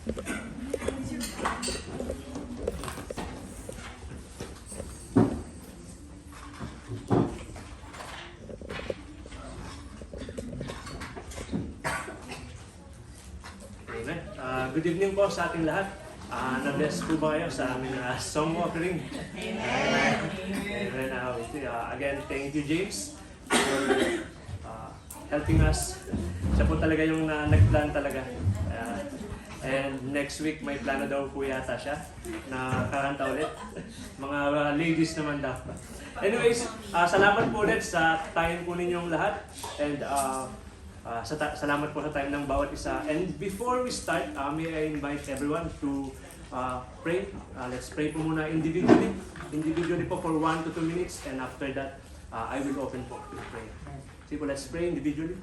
Amen. Good evening po sa ating lahat. Na-bless po ba kayo sa aming song offering? Amen. Amen. Again, thank you, James, for helping us. Siya po talaga yung nag-plan talaga. And next week, may plano daw po yata siya na kakanta ulit. Mga ladies naman daw. Anyways, salamat po ulit sa time po ninyong lahat. And salamat po sa time ng bawat isa. And before we start, may I invite everyone to pray. Let's pray po muna individually. Individually po for 1 to 2 minutes. And after that, I will open po to pray. Sige po, let's pray individually.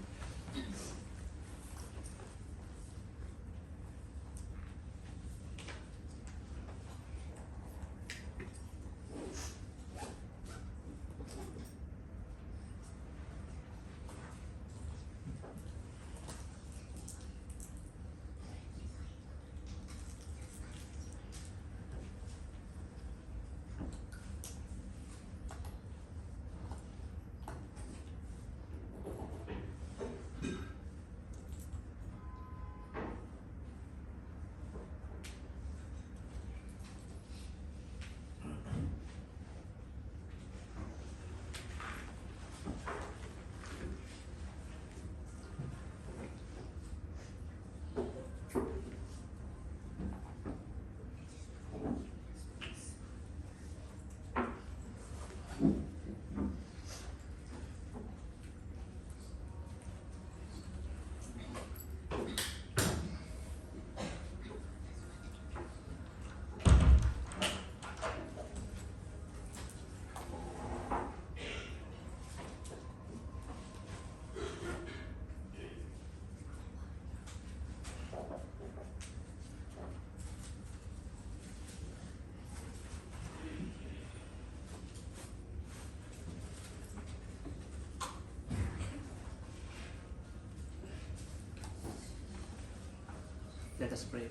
Let us pray.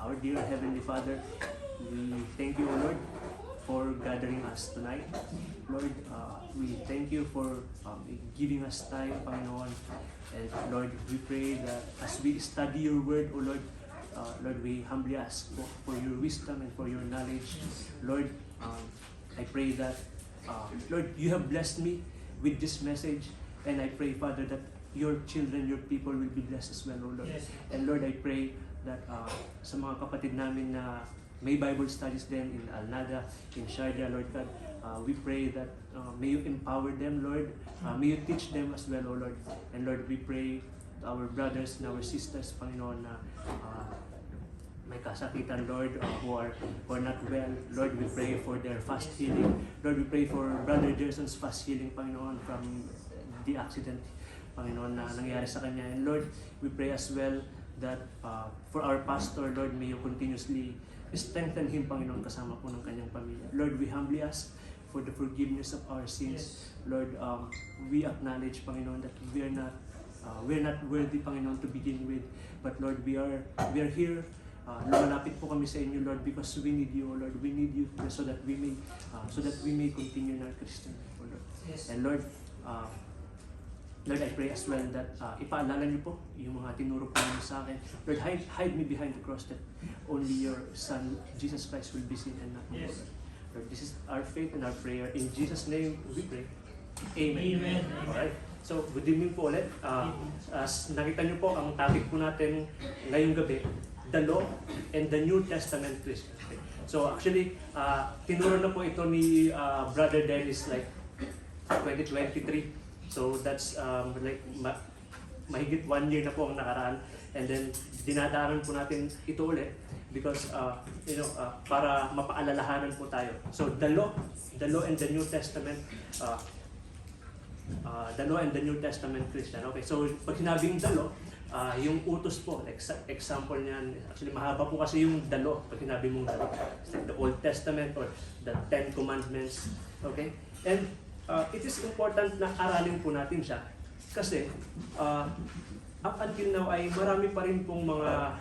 Our dear Heavenly Father, we thank you, Lord, for gathering us tonight. Lord, we thank you for giving us time, Panginoon. And Lord, we pray that as we study your word, O Lord, Lord, we humbly ask for your wisdom and for your knowledge. Lord, I pray that, Lord, you have blessed me with this message. And I pray, Father, that your children, your people will be blessed as well, O Lord. Yes. And Lord, I pray that sa mga kapatid namin na may Bible studies din in Alnada, in Sharjah, Lord God, we pray that may you empower them, Lord. May you teach them as well, O Lord. And Lord, we pray to our brothers and our sisters, Panginoon, na may kasakitan, Lord, who are not well. Lord, we pray for their fast healing. Lord, we pray for Brother Jerson's fast healing, Panginoon, from the accident, Panginoon, na nangyari sa kanya. And Lord, we pray as well that for our pastor, Lord, may you continuously strengthen him, Panginoon, kasama po ng kanyang pamilya. Lord, we humbly ask for the forgiveness of our sins. Yes. Lord, we acknowledge, Panginoon, that we're not worthy, Panginoon, to begin with. But Lord, we are here. Lumalapit po kami sa inyo, Lord, because we need you, Lord. We need you so that we may continue in our Christian life, Lord. Yes. And Lord, Lord, I pray as well that ipaalala niyo po yung mga tinuro po niyo sa akin. Lord, hide me behind the cross that only your Son, Jesus Christ, will be seen and not me. Yes. Lord, this is our faith and our prayer. In Jesus' name, we pray. Amen. Amen. Alright. So, good evening po ulit. As nakita niyo po, ang topic po natin ngayong gabi, the Law and the New Testament Christian. So, actually, tinuro na po ito ni Brother Dennis like 2023. So that's like mahigit 1 year na po ang nakaraan, and then dinadaanan po natin ito ulit because para mapaalalahanan po tayo. So the law and the New Testament, the law and the New Testament Christian. Okay, so pag sinabing the law, yung utos po, like example niyan, actually mahaba po kasi yung the law pag sinabi mong the law. It's like the Old Testament or the 10 Commandments. Okay, and it is important na aralin po natin siya kasi up until now ay marami pa rin pong mga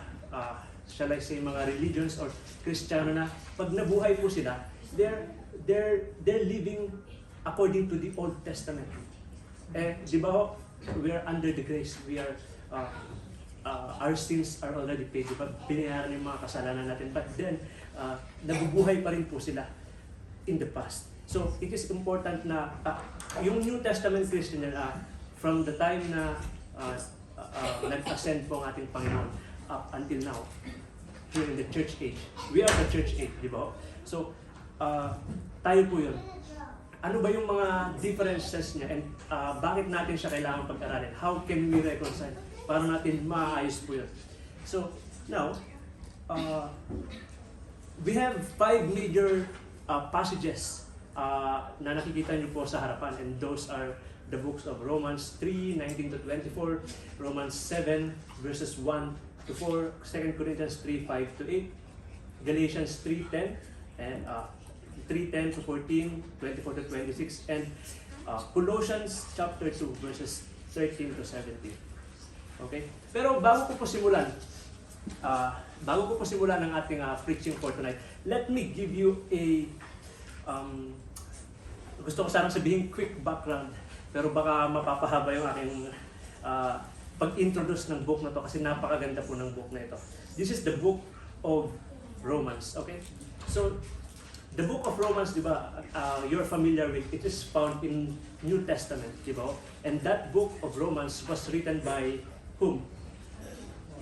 shall I say, mga religions or Kristiyano na pag nabuhay po sila, they're living according to the Old Testament. Eh, di ba ho, we are under the grace. We are, our sins are already paid. Di ba? Binayaran yung mga kasalanan natin. But then, nabubuhay pa rin po sila in the past. So, it is important na yung New Testament Christian, from the time na nag-ascend po ang ating Panginoon up until now, here in the church age. We are the church age, di ba? So, tayo po yun. Ano ba yung mga differences niya and bakit natin siya kailangan pag-aralin? How can we reconcile? Para natin maayos po yun. So, now, we have 5 major passages na nakikita niyo po sa harapan, and those are the books of Romans 3:19-24, Romans 7 verses 1-4, 2 Corinthians 3:5-8, Galatians 3:10, and 3:10-14, 24-26, and Colossians chapter 2 verses 13-17. Okay? Pero bago ko po simulan ang ating preaching for tonight, let me give you a gusto ko sanang sabihin quick background, pero baka mapapahaba yung aking pag-introduce ng book na to kasi napakaganda po ng book na ito. This is the book of Romans, okay? So, the book of Romans, di ba, you're familiar with, it is found in New Testament, di ba? And that book of Romans was written by whom?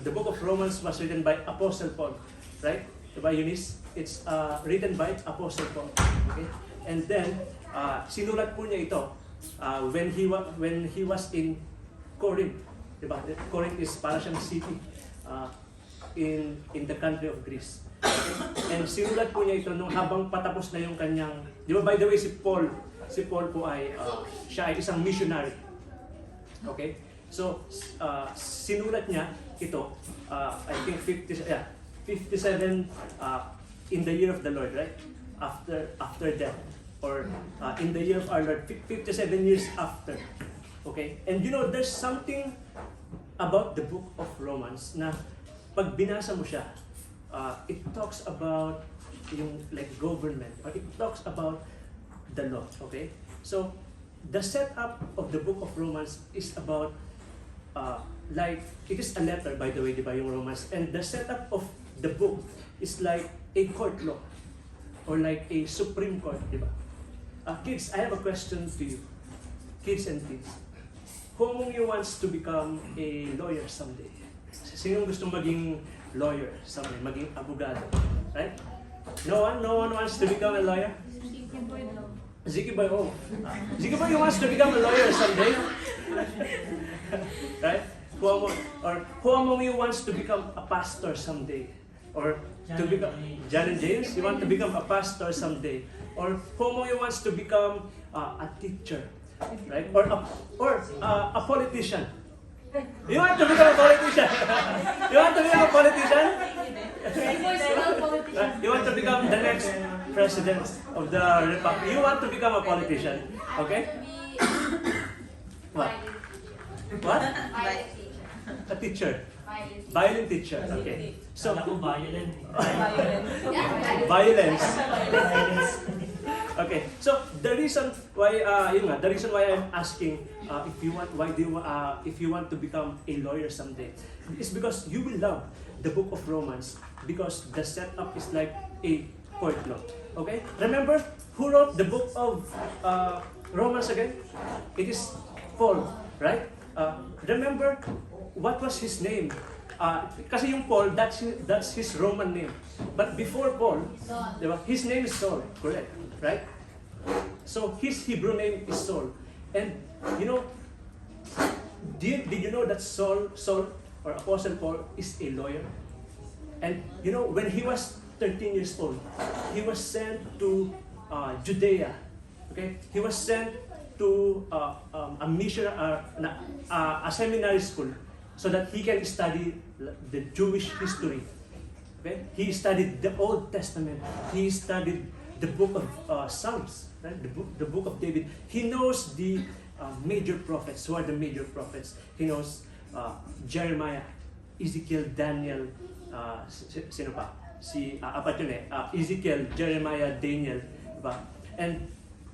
The book of Romans was written by Apostle Paul, right? Diba, Eunice? It's written by Apostle Paul, okay? And then, sinulat po niya ito when he was in Corinth, diba? Corinth is para siyang city in the country of Greece. Okay? And sinulat po niya ito nung habang patapos na yung kanyang, di ba, by the way, si Paul po ay siya ay isang missionary. Okay? So sinulat niya ito I think 57 in the year of the Lord, right? After death, or in the year of our Lord, 57 years after. Okay? And you know, there's something about the book of Romans na pag binasa mo siya, it talks about yung like government, or it talks about the law, okay? So, the setup of the book of Romans is about like, it is a letter, by the way, di ba, yung Romans, and the setup of the book is like a court law, or like a Supreme Court, di ba? Kids, I have a question to you. Kids and teens. Who among you wants to become a lawyer someday? Sino gustong maging lawyer someday, maging abogado? Right? No one wants to become a lawyer? Ziki Boy, oh. Ziki Boy wants to become a lawyer someday? Right? Who among you wants to become a pastor someday? Or to become John and James, you want to become a pastor someday? Or who among you wants to become a teacher, right? Or a politician? You want to become a politician? You want to become a politician? You want to become the next president of the republic? You want to become a politician? Okay? What? What? A teacher. Violin teacher. Okay. So, violent. Violence. Okay. So the reason why I'm asking if you want to become a lawyer someday is because you will love the book of Romans, because the setup is like a court law. Okay? Remember who wrote the book of Romans again? It is Paul, right? Remember what was his name? Kasi yung Paul, that's his Roman name. But before Paul, diba, his name is Saul, correct? Right? So his Hebrew name is Saul. And you know, did you know that Saul or Apostle Paul is a lawyer? And you know, when he was 13 years old, he was sent to Judea. Okay? He was sent to a mission, a seminary school, so that he can study the Jewish history. Okay? He studied the Old Testament. He studied the book of Psalms, right? The book of David. He knows the major prophets. Who are the major prophets? He knows Jeremiah, Ezekiel, Daniel, sino pa? Apat yun eh. Ezekiel, Jeremiah, Daniel, diba? And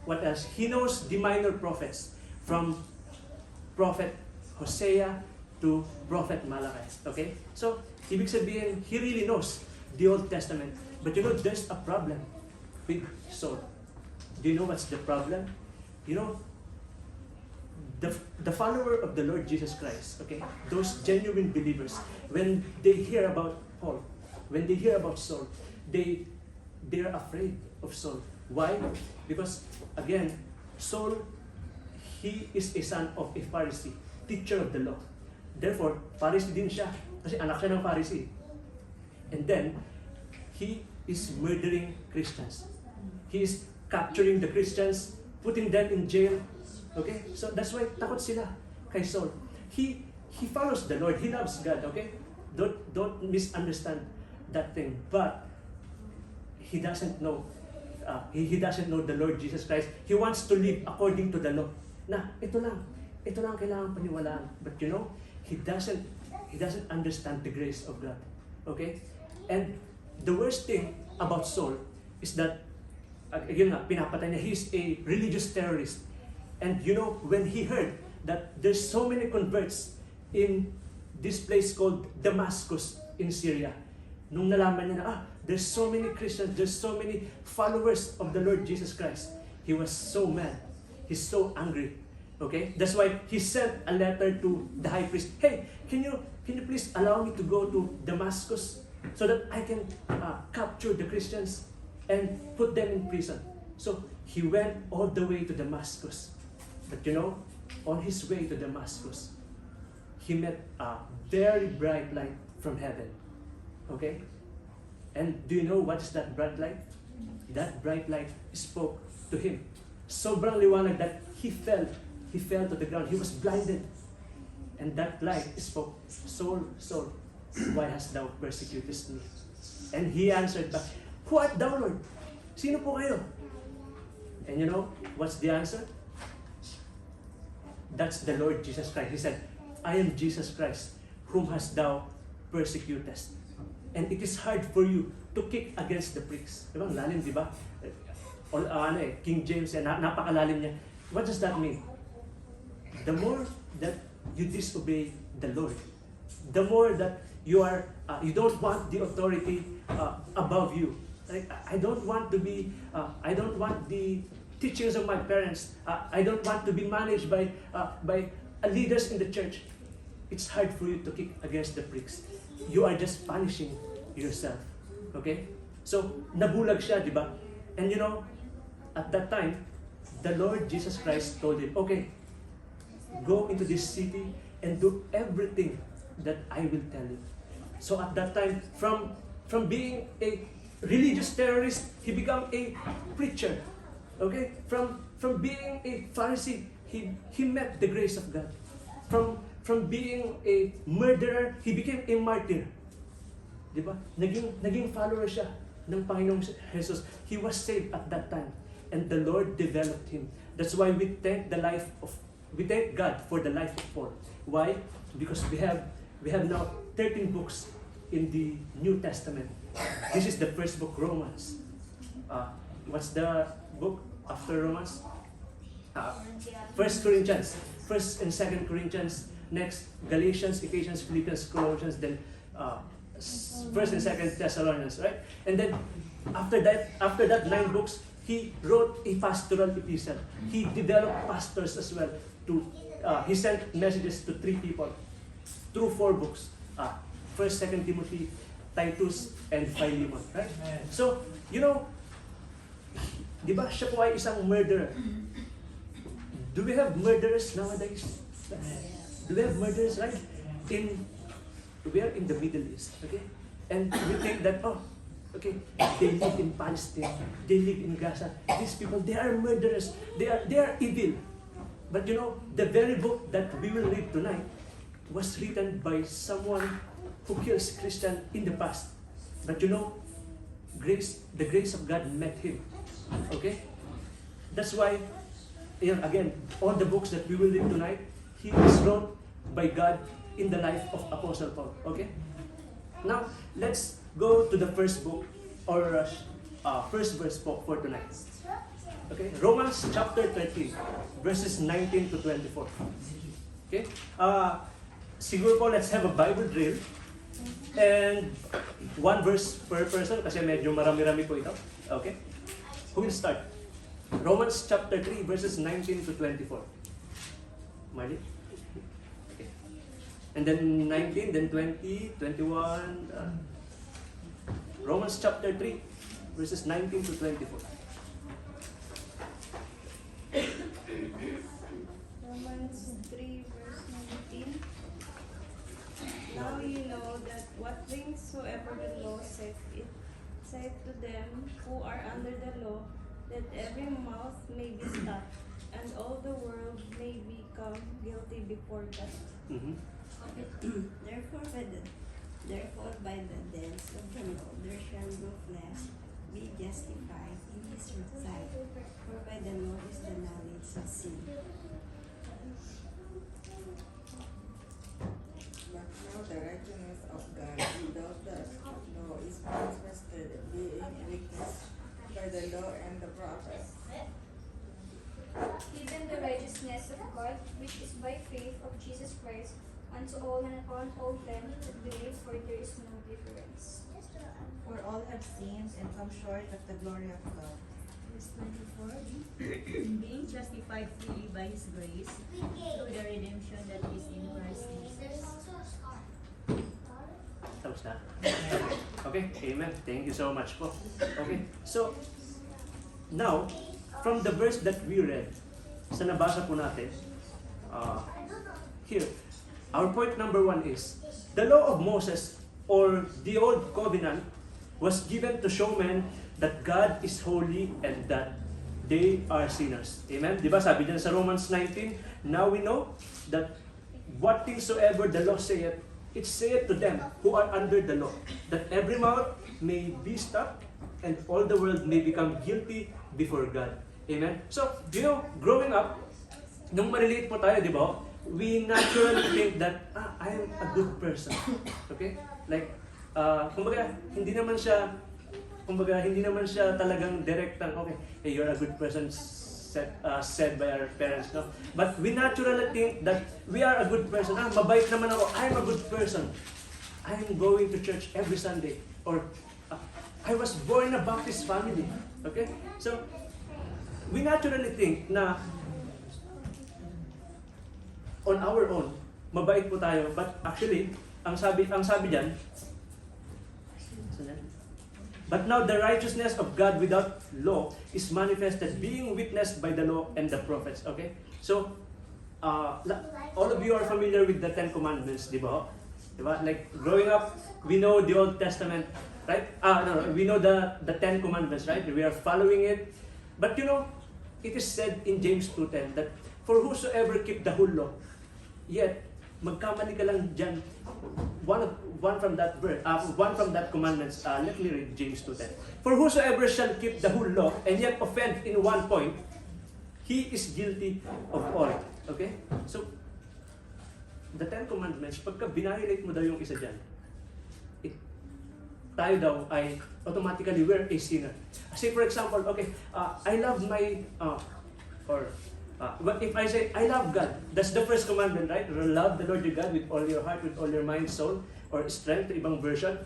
what else? He knows the minor prophets from Prophet Hosea to Prophet Malachi. Okay? So, ibig sabihin, he really knows the Old Testament. But you know, there's a problem with Saul. Do you know what's the problem? You know, the follower of the Lord Jesus Christ, okay, those genuine believers, when they hear about Paul, when they hear about Saul, they're afraid of Saul. Why? Because, again, Saul, he is a son of a Pharisee, teacher of the law. Therefore, Pharisee din siya, kasi anak siya ng Pharisee. And then, he is murdering Christians. He is capturing the Christians, putting them in jail. Okay? So that's why takot sila kay Saul. He follows the Lord. He loves God. Okay? Don't misunderstand that thing. But he doesn't know. He doesn't know the Lord Jesus Christ. He wants to live according to the law. Na ito lang ang kailangan paniwalaan. But you know, he doesn't understand the grace of God. Okay? And the worst thing about Saul is that, again nga, pinapatay niya, he's a religious terrorist. And you know, when he heard that there's so many converts in this place called Damascus in Syria, nung nalaman niya na, there's so many Christians, there's so many followers of the Lord Jesus Christ, he was so mad. He's so angry. Okay? That's why he sent a letter to the high priest. Hey, can you please allow me to go to Damascus so that I can capture the Christians and put them in prison? So he went all the way to Damascus. But you know, on his way to Damascus, he met a very bright light from heaven. Okay? And do you know what is that bright light? That bright light spoke to him. Sobrang liwanag that he fell to the ground. He was blinded. And that light spoke, Saul, Saul, why hast thou persecutest me? And he answered back, who art thou, Lord? Sino po kayo? And you know, what's the answer? That's the Lord Jesus Christ. He said, I am Jesus Christ, whom hast thou persecutest. And it is hard for you to kick against the pricks. Diba? Lalim, diba? King James, napakalalim niya. What does that mean? The more that you disobey the Lord, the more that you don't want the authority above you. Like, I don't want to be, I don't want the teachings of my parents. I don't want to be managed by leaders in the church. It's hard for you to kick against the pricks. You are just punishing yourself. Okay? So, nabulag siya, di ba? And you know, at that time, the Lord Jesus Christ told him, okay, go into this city and do everything that I will tell you. So at that time, from being a religious terrorist, he became a preacher. Okay? From being a Pharisee, he met the grace of God. From being a murderer, he became a martyr. Diba? Naging follower siya ng Panginoong Jesus. He was saved at that time. And the Lord developed him. That's why we thank God for the life of Paul. Why? Because we have now 13 books in the New Testament. This is the first book, Romans. What's the book after Romans? 1 Corinthians. 1 and 2 Corinthians. Next, Galatians, Ephesians, Philippians, Colossians, then 1 and 2 Thessalonians, right? And then after that 9 books, he wrote a pastoral epistle. He developed pastors as well. He sent messages to 3 people through 4 books. 1st, 2nd Timothy, Titus, and Philemon. Right? So, you know, di ba siya po ay isang murderer? Do we have murderers nowadays? Do we have murderers, right? We are in the Middle East, okay? And we think that, okay, they live in Palestine, they live in Gaza. These people, they are murderers, they are evil. But you know, the very book that we will read tonight was written by someone who kills Christian in the past. But you know, the grace of God met him. Okay? That's why, again, all the books that we will read tonight, he is wrote by God in the life of Apostle Paul. Okay? Now, let's go to the first book or first verse for tonight. Okay? Romans chapter 13, verses 19 to 24. Okay? Siguro po, let's have a Bible drill. And one verse per person kasi medyo marami-rami po ito. Okay? Who will start? Romans chapter 3, verses 19 to 24. Marley? Okay. And then 19, then 20, 21. Romans chapter 3, verses 19 to 24. Romans 3 verse 19. Now you know that what things soever the law saith, it saith to them who are under the law, that every mouth may be stopped, and all the world may become guilty before God. Mm-hmm. Therefore by the deeds of the law there shall no flesh be justified in his sight, for by the law is the knowledge of sin. But now the righteousness of God without the law is manifested, being witnessed by the law and the prophets. Even the righteousness of God, which is by faith of Jesus Christ, unto all and upon all them that believe, for there is no difference. For all have sinned and come short of the glory of God. Verse 24, being justified freely by His grace through the redemption that is in Christ Jesus. Tapos na? Okay, amen. Thank you so much po. Okay, so, now, from the verse that we read, sa nabasa po natin, here, our point number 1 is, the law of Moses, or the old covenant, was given to show men that God is holy and that they are sinners. Amen? Diba sabi dyan sa Romans 19, now we know that what things soever the law saith, it saith to them who are under the law, that every mouth may be stopped and all the world may become guilty before God. Amen? So, growing up, nung maliliit po tayo, di ba, we naturally think that, I am a good person. Okay? Like, kumbaga, hindi naman siya talagang direktang, okay, hey, you're a good person, said by our parents, no? But we naturally think that we are a good person. Mabait naman ako, I'm a good person. I'm going to church every Sunday. Or, I was born in a Baptist family. Okay? So, we naturally think na on our own, mabait po tayo, but actually, ang sabi diyan, but now the righteousness of God without law is manifested, being witnessed by the law and the prophets. Okay? So, all of you are familiar with the Ten Commandments, di ba? Diba? Like, growing up, we know the Old Testament, right? We know the Ten Commandments, right? We are following it. But it is said in James 2:10 that, for whosoever keep the whole law, yet, magkamali ka lang dyan, one from that verse, one from that commandments. Let me read James 2:10. For whosoever shall keep the whole law and yet offend in one point, he is guilty of all. Okay? So, the Ten Commandments, pagka binahilate mo daw yung isa dyan, tayo daw ay automatically we're a sinner. Say for example, okay, I love my, but if I say, I love God, that's the first commandment, right? Love the Lord your God with all your heart, with all your mind, soul, or strength, ibang version.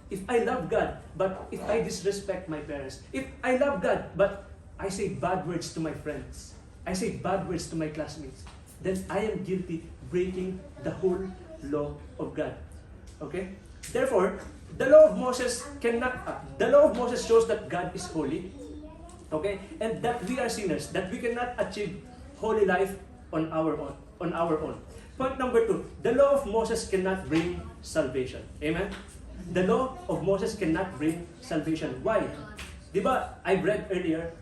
If I love God, but if I disrespect my parents, if I love God, but I say bad words to my friends, I say bad words to my classmates, then I am guilty breaking the whole law of God. Okay? Therefore, the law of Moses shows that God is holy. Okay? And that we are sinners, that we cannot achieve holy life on our own. Point number 2, the law of Moses cannot bring salvation. Amen? The law of Moses cannot bring salvation. Why? Diba, I read earlier,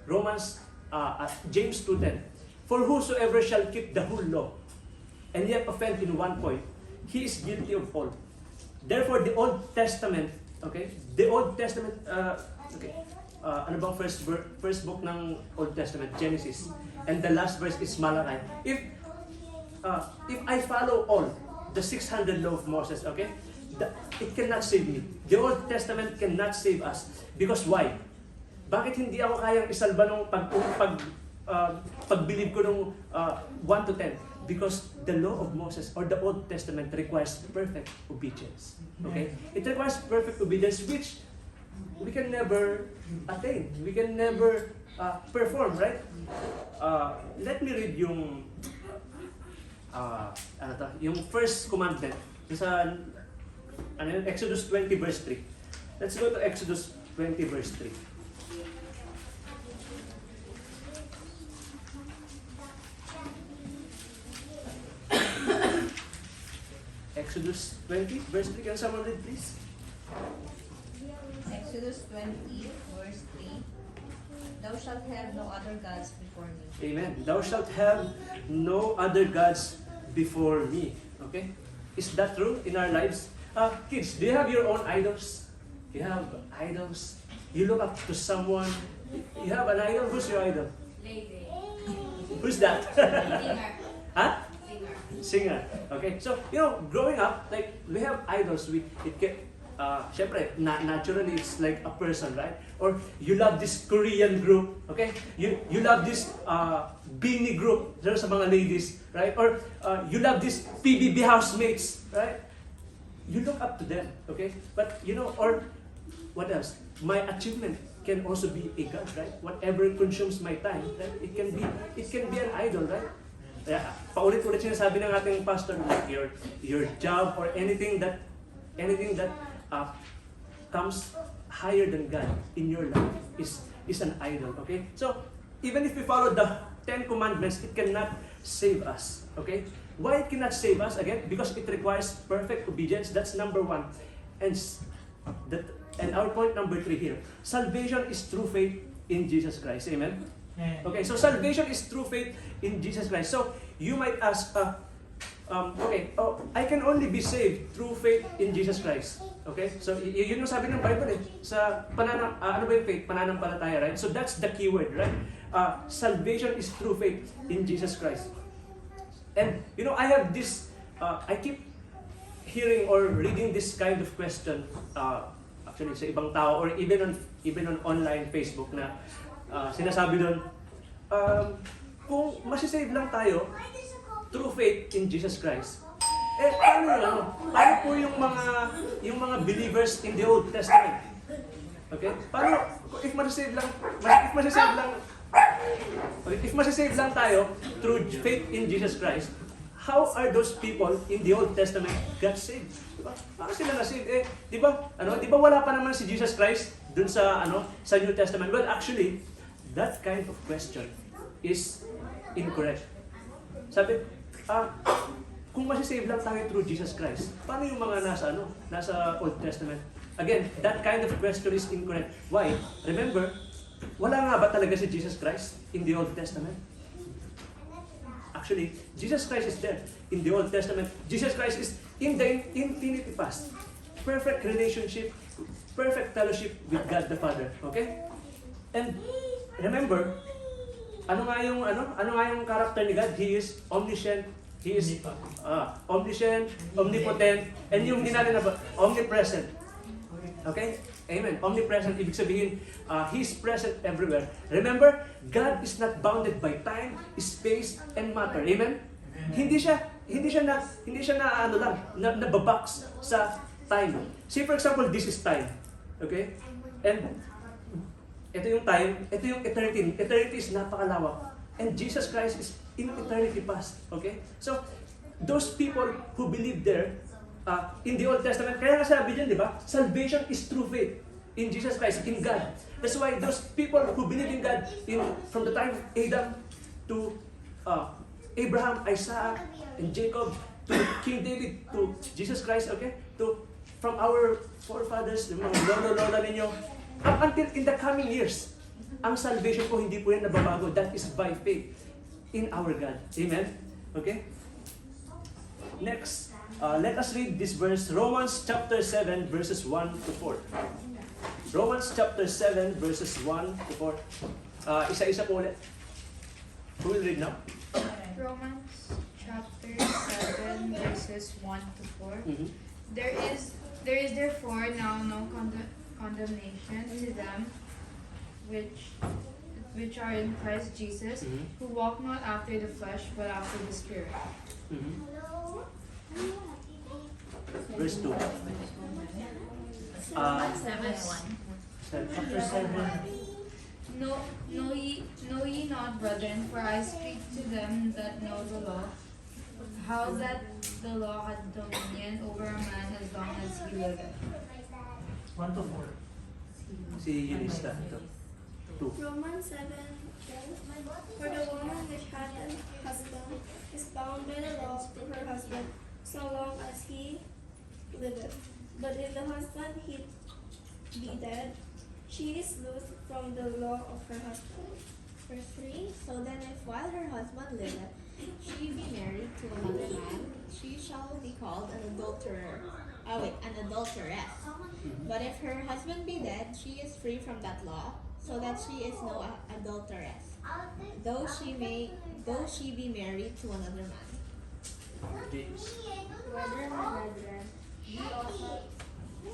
James 2:10. For whosoever shall keep the whole law, and yet offend in one point, he is guilty of all. Therefore, the Old Testament, ano bang first book ng Old Testament? Genesis. And the last verse is Malachi. If I follow all the 600 law of Moses, okay? It cannot save me. The Old Testament cannot save us. Because why? Bakit hindi ako kayang isalba nung pag-believe ko nung 1 to 10? Because the law of Moses or the Old Testament requires perfect obedience. Okay? It requires perfect obedience which we can never attain. We can never perform, right? Let me read yung yung first commandment sa Exodus 20 verse 3. Let's go to Exodus 20 verse 3. Exodus 20 verse 3. Can someone read, please? Exodus 20, verse 3. Thou shalt have no other gods before me. Amen. Thou shalt have no other gods before me. Okay? Is that true in our lives? Kids, do you have your own idols? You have idols? You look up to someone? You have an idol? Who's your idol? Lady. Who's that? Singer. Huh? Singer. Singer. Okay? So, growing up, like, we have idols. Syempre, naturally, it's like a person, right? Or you love this Korean group, okay? You love this Beanie group, there's sa mga ladies, right? Or you love this PBB housemates, right? You look up to them, okay? But, or what else? My achievement can also be a god, right? Whatever consumes my time, right? It can be an idol, right? Kaya, paulit-ulit sinasabi ng ating pastor, like your job or anything that comes higher than God in your life is an idol, okay? So, even if we follow the 10 commandments, it cannot save us, okay? Why it cannot save us? Again, because it requires perfect obedience. That's number 1. And our point number 3 here. Salvation is through faith in Jesus Christ. Amen? Okay, so salvation is through faith in Jesus Christ. So, you might ask, I can only be saved through faith in Jesus Christ. Okay? So, yun yung sabi ng Bible eh. Sa ano ba yung faith? Pananampalataya, right? So, that's the key word, right? Salvation is through faith in Jesus Christ. And, I have this, I keep hearing or reading this kind of question, actually sa ibang tao or even on online Facebook na sinasabi doon, kung masisave lang tayo through faith in Jesus Christ, paano po yung mga believers in the Old Testament? Okay? Paano, if masisave lang tayo through faith in Jesus Christ, how are those people in the Old Testament got saved? Diba? Paano sila na-save? Di ba wala pa naman si Jesus Christ dun sa New Testament? Well, actually, that kind of question is incorrect. Sabi, kung masisave lang tayo through Jesus Christ, paano yung mga nasa Old Testament? Again, that kind of question is incorrect. Why? Remember, wala nga ba talaga si Jesus Christ in the Old Testament? Actually, Jesus Christ is there in the Old Testament. Jesus Christ is in the infinity past. Perfect relationship, perfect fellowship with God the Father. Okay? And remember, ano nga yung character ni God? He is omniscient, He is omniscient, omnipotent, and yung ginagawa na ba? Omnipresent. Okay? Amen. Omnipresent, ibig sabihin, He is present everywhere. Remember, God is not bounded by time, space, and matter. Amen? Hindi siya nababox sa time. Say for example, this is time. Okay? And ito yung time, ito yung eternity. Eternity is napakalawak. And Jesus Christ is in eternity past. Okay? So, those people who believe there, in the Old Testament, kaya nga sabi dyan, di ba? Salvation is through faith in Jesus Christ, in God. That's why those people who believe in God, from the time of Adam to Abraham, Isaac, and Jacob, to King David, to Jesus Christ, okay? From our forefathers, yung mga lolo-lola ninyo, up until in the coming years, ang salvation po hindi po yan nababago. That is by faith in our God. Amen? Okay? Next, let us read this verse, Romans chapter 7, verses 1 to 4. Romans chapter 7, verses 1 to 4. Isa-isa po ulit. Who will read now? Romans chapter 7, verses 1 to 4. Mhm. There is therefore now no condemnation to them which are in Christ Jesus, Mhm. who walk not after the flesh, but after the Spirit. Mhm. Verse 2. 7:1. Chapter 7. Know ye not, brethren, for I speak to them that know the law, how that the law hath dominion over a man as long as he liveth. 1 to 4. Si Yunista. Ito. 2. Romans 7:12. For the woman which hath an husband is bound by the law to her husband, so long as he liveth. But if the husband he be dead, she is loosed from the law of her husband. Verse 3. So then if while her husband liveth, she be married to another man, she shall be called an adulterer. An adulteress. But if her husband be dead, she is free from that law, so that she is no adulteress, though she be married to another man. James. Brethren, ye also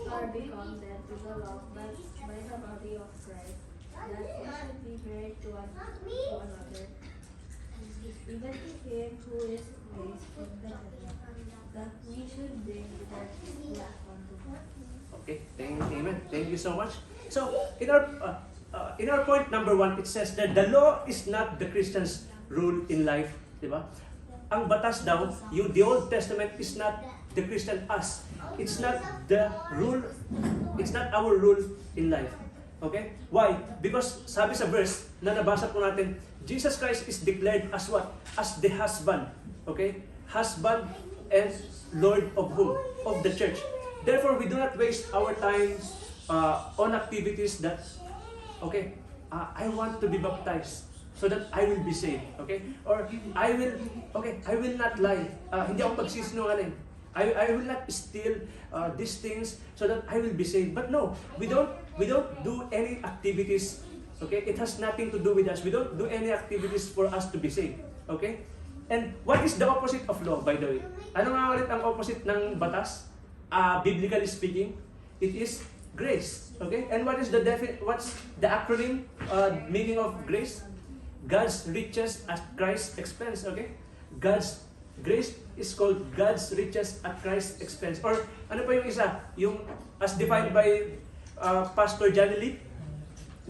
are become dead to the law by the body of Christ, that we should be married to another, even to him who is raised from the dead, that we should bring forth life unto God. Okay, amen. Thank you so much. So, in our point number 1, it says that the law is not the Christian's rule in life, di ba? Ang batas daw, the Old Testament is not the Christian us. It's not the rule, it's not our rule in life. Okay? Why? Because sabi sa verse na nabasa po natin, Jesus Christ is declared as what? As the husband. Okay? Husband and Lord of whom? Of the church. Therefore, we do not waste our time on activities that, okay, I want to be baptized so that I will be saved. Okay? Or I will not lie. Hindi ako magsisinungaling. I will not steal these things so that I will be saved. But no, we don't do any activities. Okay? It has nothing to do with us. We don't do any activities for us to be saved. Okay? And what is the opposite of law, by the way? Ano nga ulit ang opposite ng batas? Biblically speaking, it is grace. Okay? And what's the acronym meaning of grace? God's riches at Christ's expense. Okay? God's grace is called God's riches at Christ's expense. Or ano pa yung isa? Yung as defined by Pastor Johnny Lee,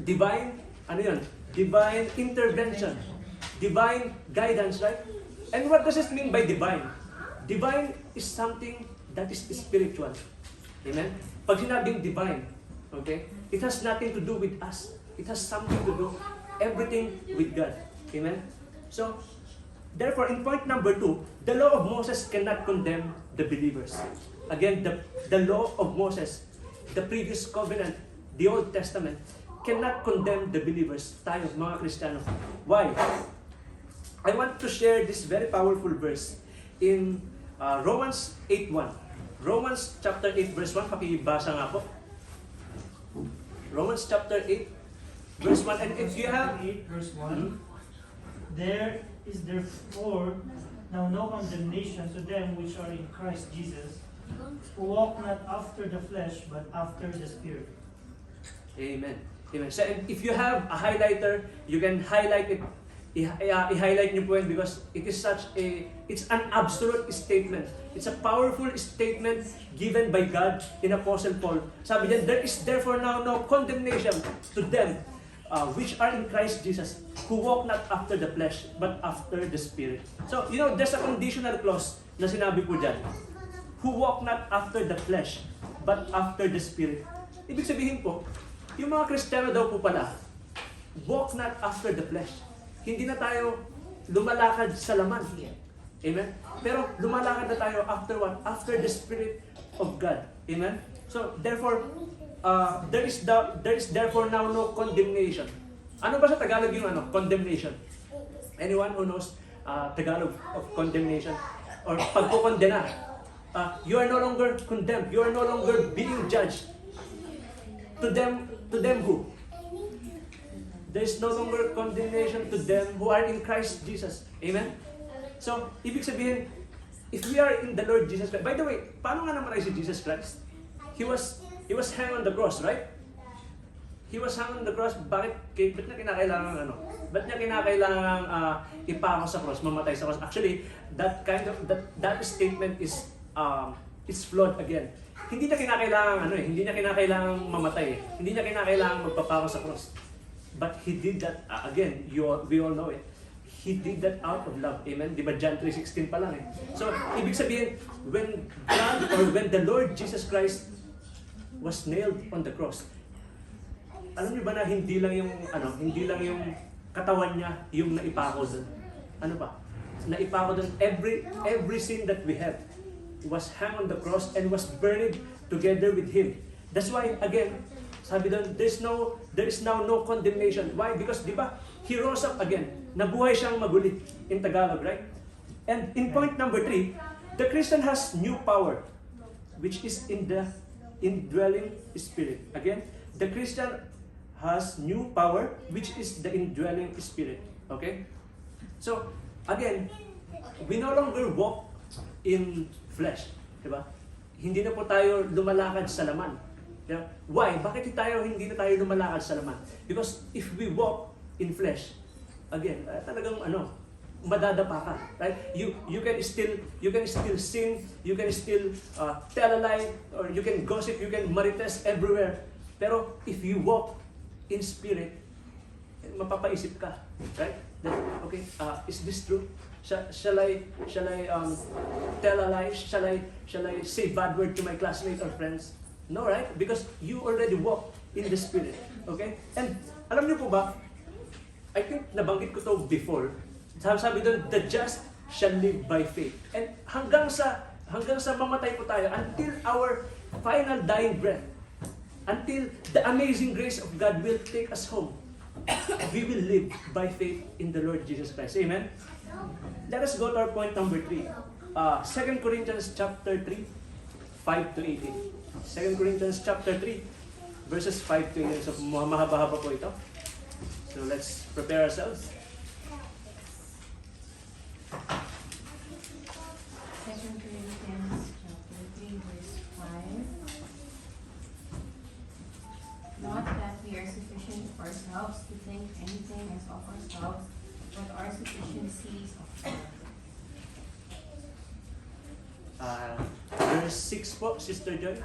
divine intervention, divine guidance, right? And what does it mean by divine? Divine is something that is spiritual. Amen? Pag sinabing divine, okay, it has nothing to do with us. It has something to do, everything with God. Amen? So, therefore, in point number 2, the law of Moses cannot condemn the believers. Again, the law of Moses, the previous covenant, the Old Testament, cannot condemn the believers, tayo, mga Kristiyano. Why? I want to share this very powerful verse in Romans 8:1. Romans chapter 8 verse 1, pakibasa nga po. Romans chapter 8 verse 1. And if you have 8 verse 1, there is therefore now no condemnation to them which are in Christ Jesus, who walk not after the flesh, but after the Spirit. Amen. Amen. So if you have a highlighter, you can highlight it. I-highlight niyo po yan because it's an absolute statement. It's a powerful statement given by God in Apostle Paul. Sabi niya, there is therefore now no condemnation to them which are in Christ Jesus, who walk not after the flesh, but after the Spirit. So, there's a conditional clause na sinabi po dyan. Who walk not after the flesh, but after the Spirit. Ibig sabihin po, yung mga Kristiyano daw po pala, walk not after the flesh. Hindi na tayo lumalakad sa laman. Amen? Pero lumalakad na tayo after what? After the Spirit of God. Amen? So, therefore, there is therefore now no condemnation. Ano ba sa Tagalog yung condemnation? Anyone who knows Tagalog of condemnation? Or pagkukondena? You are no longer condemned. You are no longer being judged. To them who? There is no longer condemnation to them who are in Christ Jesus. Amen? So, ibig sabihin, if we are in the Lord Jesus Christ, by the way, paano nga namatay si Jesus Christ? He was hung on the cross, right? He was hung on the cross. Ba't niya kinakailangan Ba't niya kinakailangan ipako sa cross, mamatay sa cross? Actually, that statement is flawed again. Hindi niya kinakailangan hindi niya kinakailangan mamatay eh. Hindi niya kinakailangan magpapako sa cross. But he did that again, we all know it. He did that out of love. Amen? Di ba John 3:16 pa lang eh. So, ibig sabihin, when God or when the Lord Jesus Christ was nailed on the cross, alam niyo ba na hindi lang yung katawan niya yung naipako doon. Ano ba? Naipako doon every sin that we have was hung on the cross and was buried together with Him. That's why, again, sabi doon, there is now no condemnation. Why? Because, di ba, He rose up again. Nabuhay siyang maguli in Tagalog, right? And in point number 3, the Christian has new power, which is in the indwelling spirit. Again, the Christian has new power, which is the indwelling spirit. Okay? So, again, we no longer walk in flesh. Diba? Hindi na po tayo lumalakad sa laman. Diba? Why? Bakit hindi na tayo lumalakad sa laman? Because if we walk in flesh, again, talagang madadapa ka, right? You can still sin, you can still tell a lie, or you can gossip, you can marites everywhere. Pero if you walk in spirit, mapapaisip ka, right? That, okay, is this true? Shall I tell a lie? Shall I say bad word to my classmates or friends? No, right? Because you already walk in the spirit. Okay? And alam niyo po ba, I think nabanggit ko to before. Sabi doon, the just shall live by faith. And hanggang sa mamatay po tayo, until our final dying breath, until the amazing grace of God will take us home, we will live by faith in the Lord Jesus Christ. Amen? Let us go to our point number 3. 2 Corinthians chapter 3, 5 to 18. 2 Corinthians chapter 3, verses 5 to 18. So mahaba-haba po ito. So let's prepare ourselves. 2 Corinthians chapter 3, verse 5. Not that we are sufficient of ourselves to think anything as of ourselves, but our sufficiency is of God. Verse 6 po, Sister Joy.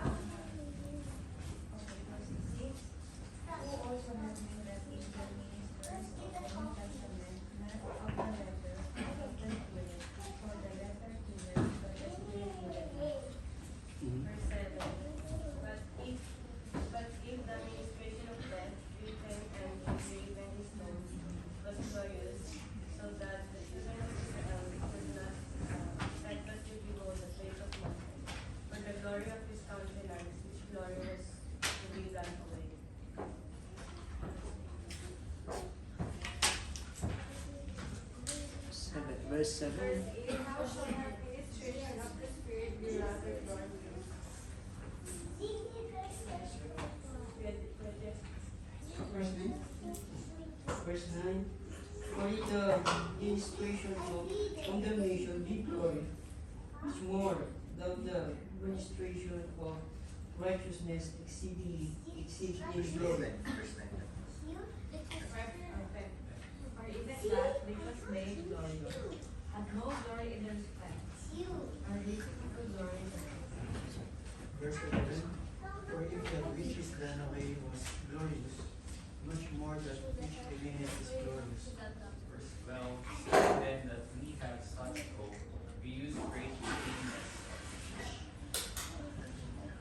Verse 7. How shall our ministration of the Spirit be rather glorious? Verse 9. For if the ministration of condemnation be glory, is more than the ministration of righteousness exceeding glory. Or even that which was made glorious had no glory in themselves, or receiving glory. Verse 11. For if that which is done away was glorious, much more that which remaineth is glorious. Verse 12. Then that we have such hope, we use great eagerness.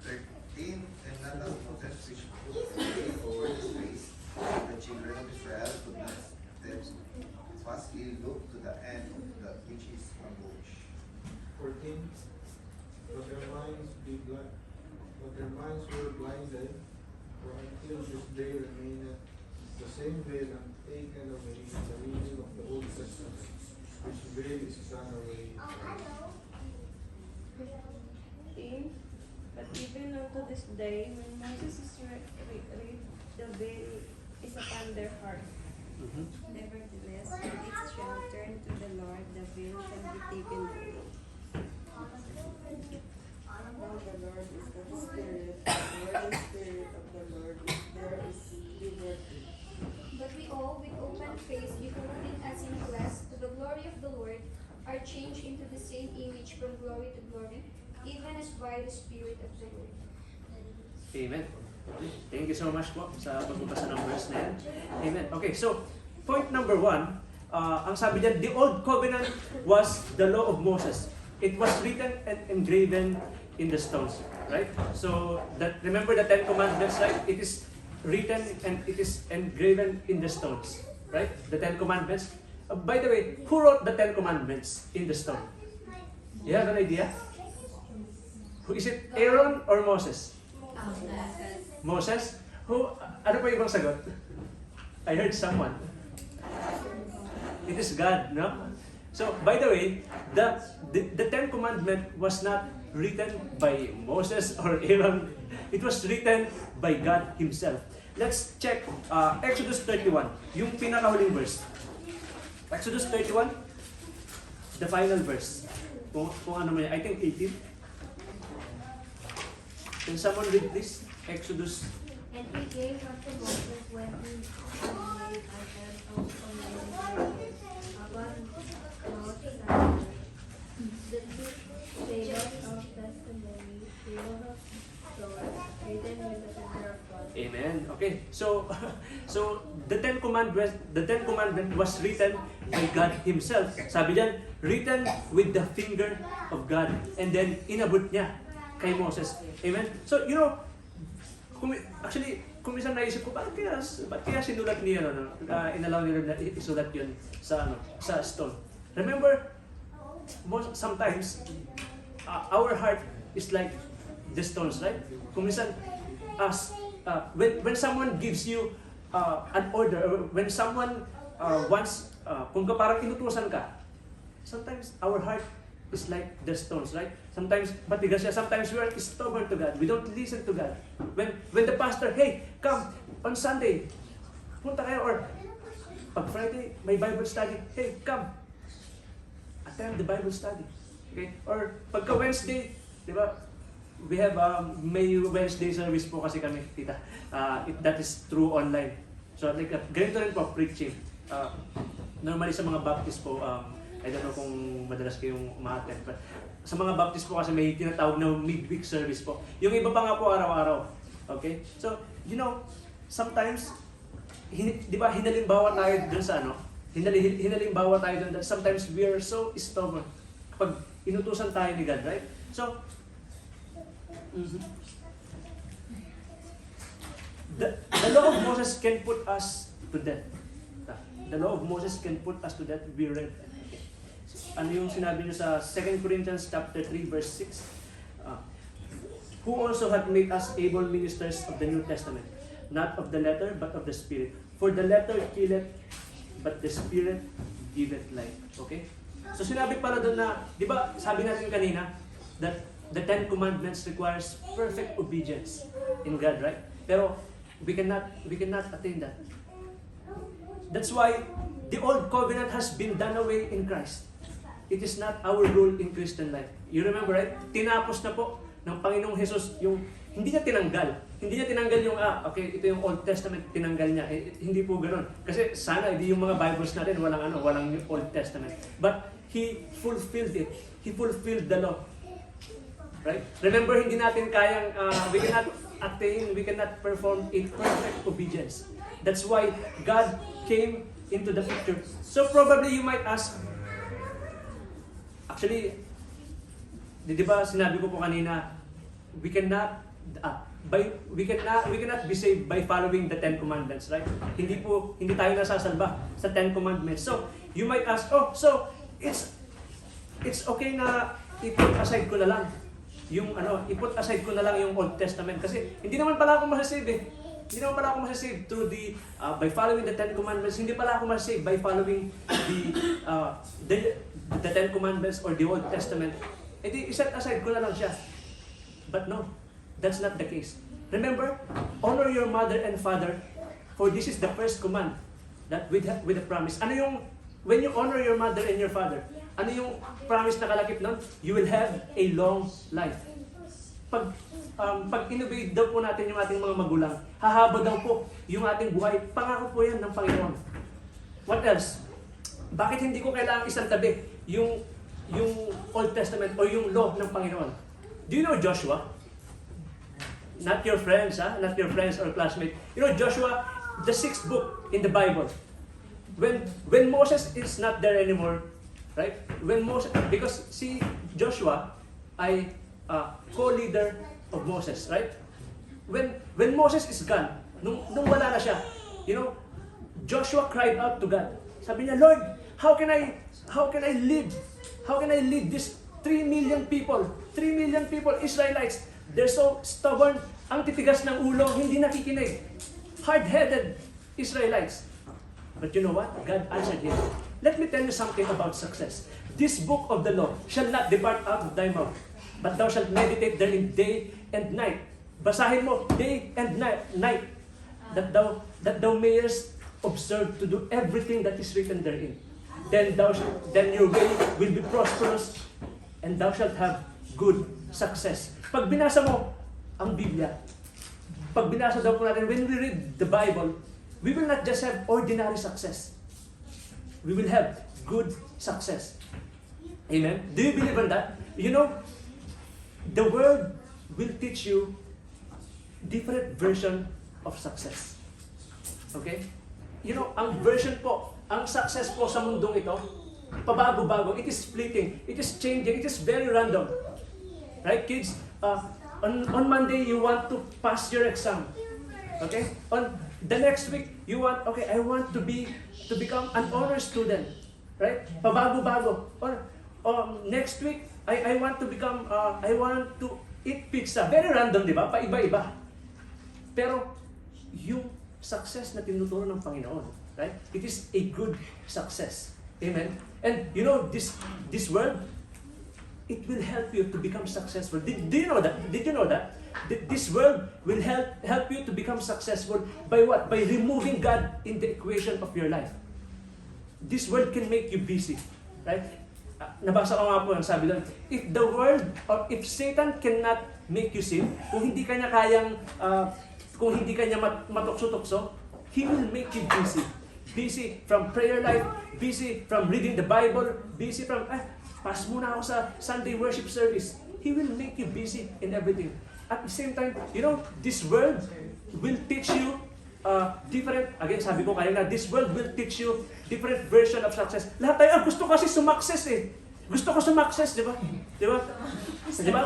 13. And let us possess which put away over his face, the children of Israel could not fastly look to the end of that which is approached. 14. But their minds were blinded, for until this day remaineth the same veil taken away in the reading of the Old Testament, which veil is done away. But even unto this day, when Moses is read, the veil is upon their heart. Mhm. Nevertheless, when it shall turn to the Lord, the veil shall be taken away. Now the Lord is the Spirit, and where the Spirit of the Lord is, there is liberty. But we all, with open face, beholding as in a glass the glory of the Lord, are changed into the same image from glory to glory, even as by the Spirit of the Lord. Amen. Thank you so much po sa pagbabasa ng verse na yan. Amen. Okay, so point number 1, ang sabi diyan, the old covenant was the law of Moses. It was written and engraven in the stones, right? So that remember the 10 commandments, right? It is written and it is engraven in the stones, right? The 10 commandments. By the way, who wrote the 10 commandments in the stone? You have an idea? Who is it? Aaron or Moses? Moses? Who? Ano pa ibang sagot? I heard someone. It is God, no? So, by the way, the 10 Commandment was not written by Moses or Aaron. It was written by God Himself. Let's check Exodus 31, yung pinakahuling verse. Exodus 31, the final verse. Kung ano man, I think 18. Can someone read this? Exodus. And he gave unto Moses when he had made idols of commandment upon Mount Sinai, the two tables of testimony, tables of stone, written with the finger of God. Amen. Okay. So the 10 commandment was written by God Himself. Sabi diyan, written with the finger of God, and then inabot niya kay Moses. Amen. So actually, kung minsan naisip ko, bakit kaya sinulat niya, inalaw nila na isulat yun sa stone. Remember, sometimes, our heart is like the stones, right? Kung minsan, when someone gives you an order, or when someone wants, kung parang inutusan ka, sometimes our heart is like the stones, right? Sometimes, matigas siya. Sometimes we are stubborn to God. We don't listen to God. When the pastor, hey, come on Sunday, punta kayo, or pag Friday, may Bible study, hey, come, attend the Bible study. Okay? Or pagka Wednesday, di ba, we have May Wednesday service po kasi kami, tita. That is through online. So, like, ganito rin po, preaching. Normally sa mga Baptist po, I don't know kung madalas kayong ma-attend, but sa mga Baptist po kasi may tinatawag na midweek service po. Yung iba pa nga po araw-araw. Okay? So, sometimes, di ba, hinalimbawa tayo dun sa hinalimbawa tayo dun that sometimes we are so stubborn kapag inutusan tayo ni God, right? So, the law of Moses can put us to death. The law of Moses can put us to death. We read. Ano yung sinabi niyo sa 2 Corinthians chapter 3 verse 6? Who also hath made us able ministers of the New Testament, not of the letter, but of the Spirit. For the letter killeth, but the Spirit giveth life. Okay? So sinabi pala doon na, di ba sabi natin kanina, that the 10 Commandments requires perfect obedience in God, right? Pero we cannot attain that. That's why the old covenant has been done away in Christ. It is not our role in Christian life. You remember, right? Tinapos na po ng Panginoong Jesus yung, hindi niya tinanggal. Hindi niya tinanggal yung, okay, ito yung Old Testament, tinanggal niya. Hindi po ganoon. Kasi sana, hindi yung mga Bibles natin, walang Old Testament. But He fulfilled it. He fulfilled the law. Right? Remember, hindi natin kayang, we cannot attain, we cannot perform in perfect obedience. That's why God came into the picture. So probably you might ask, actually, di ba sinabi ko po kanina, we cannot be saved by following the 10 commandments, right? Hindi tayo nasasalba sa 10 commandments. So, you might ask, so it's okay na i-put aside ko na lang yung Old Testament kasi hindi naman pala ako masasave eh. Hindi naman pala ako masasave through by following the 10 commandments. Hindi pala ako masasave by following the 10 commandments or the Old Testament. I-set aside ko na lang siya. But no, that's not the case. Remember, honor your mother and father, for this is the first command that with a promise. Ano yung, when you honor your mother and your father, ano yung promise na kalakip nun? You will have a long life. Pag inobey daw po natin yung ating mga magulang, hahaba daw po yung ating buhay. Pangako po yan ng Panginoon. What else? Bakit hindi ko kailangang isang tabi yung Old Testament o yung law ng Panginoon? Do you know Joshua? Not your friends, not your friends or classmates. You know Joshua, the 6th book in the Bible. When Moses is not there anymore, right? When Moses, because si Joshua ay co-leader of Moses, right? When Moses is gone, nung wala na siya, you know, Joshua cried out to God. Sabi niya, Lord, how can I live? How can I lead these 3 million people? 3 million people, Israelites. They're so stubborn. Ang titigas ng ulo, hindi nakikinig. Hard-headed Israelites. But you know what? God answered him. Let me tell you something about success. This book of the law shall not depart out of thy mouth, but thou shalt meditate therein day and night. Basahin mo day and night, that thou mayest observe to do everything that is written therein. Then your way will be prosperous, and thou shalt have good success. Pag binasa mo ang Biblia, pag binasa daw po natin, when we read the Bible, we will not just have ordinary success. We will have good success. Amen? Do you believe in that? You know, the world will teach you different version of success. Okay? You know, ang version po, ang success po sa mundong ito, pabago-bago, it is fleeting, it is changing, it is very random. Right, kids? On Monday, you want to pass your exam. Okay? On the next week, you want, okay, I want to become an honor student. Right? Pabago-bago. Or next week, I want to become, I want to eat pizza. Very random, di ba? Paiba-iba. Pero, yung success na tinuturo ng Panginoon, right? It is a good success. Amen? And you know, this world, it will help you to become successful. Did you know that? Did you know that? This world will help you to become successful by what? By removing God in the equation of your life. This world can make you busy. Right? Nabasa ko nga po ang sabi doon, if the world, or if Satan cannot make you sin, kung hindi kanya kayang, kung hindi kanya matukso-tukso, he will make you busy. Busy from prayer life, busy from reading the Bible, busy from, pass muna ako sa Sunday worship service. He will make you busy in everything. At the same time, you know, this world will teach you different, again, sabi ko kanina, this world will teach you different version of success. Lahat tayo, gusto kasi sumakses eh. Gusto ko sumakses, di ba? Di ba? Di ba?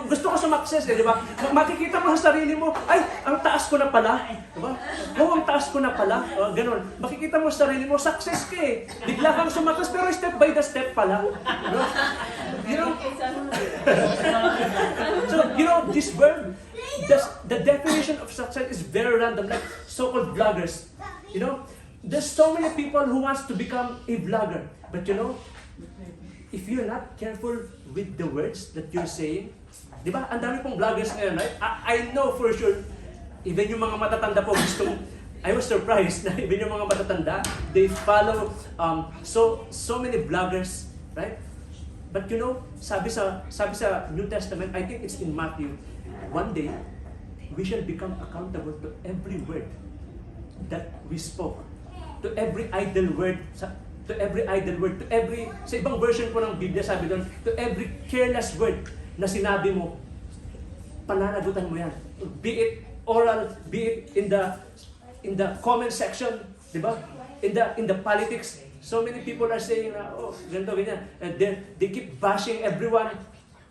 Gusto ko sumakses eh, di ba? Makikita mo sa sarili mo, ay, ang taas ko na pala. Di ba? Oh, ang taas ko na pala. Ganon. Makikita mo sa sarili mo, success ka eh. Bigla kang sumakses, pero step by the step pala. You know? So, you know, this world, the definition of success is very random, like so-called vloggers. You know? There's so many people who wants to become a vlogger. But you know, if you're not careful with the words that you're saying, di ba? Ang dami pong vloggers ngayon, right? I know for sure, even yung mga matatanda po, I was surprised na even yung mga matatanda, they follow so many vloggers, right? But you know, sabi sa New Testament, I think it's in Matthew, one day, we shall become accountable to every word that we spoke, to every idle word, sa ibang version po ng Biblia, sabi doon, to every careless word na sinabi mo, pananagutan mo yan. Be it oral, be it in the comment section, di ba? In the politics, so many people are saying, ganito, ganyan. And then, they keep bashing everyone,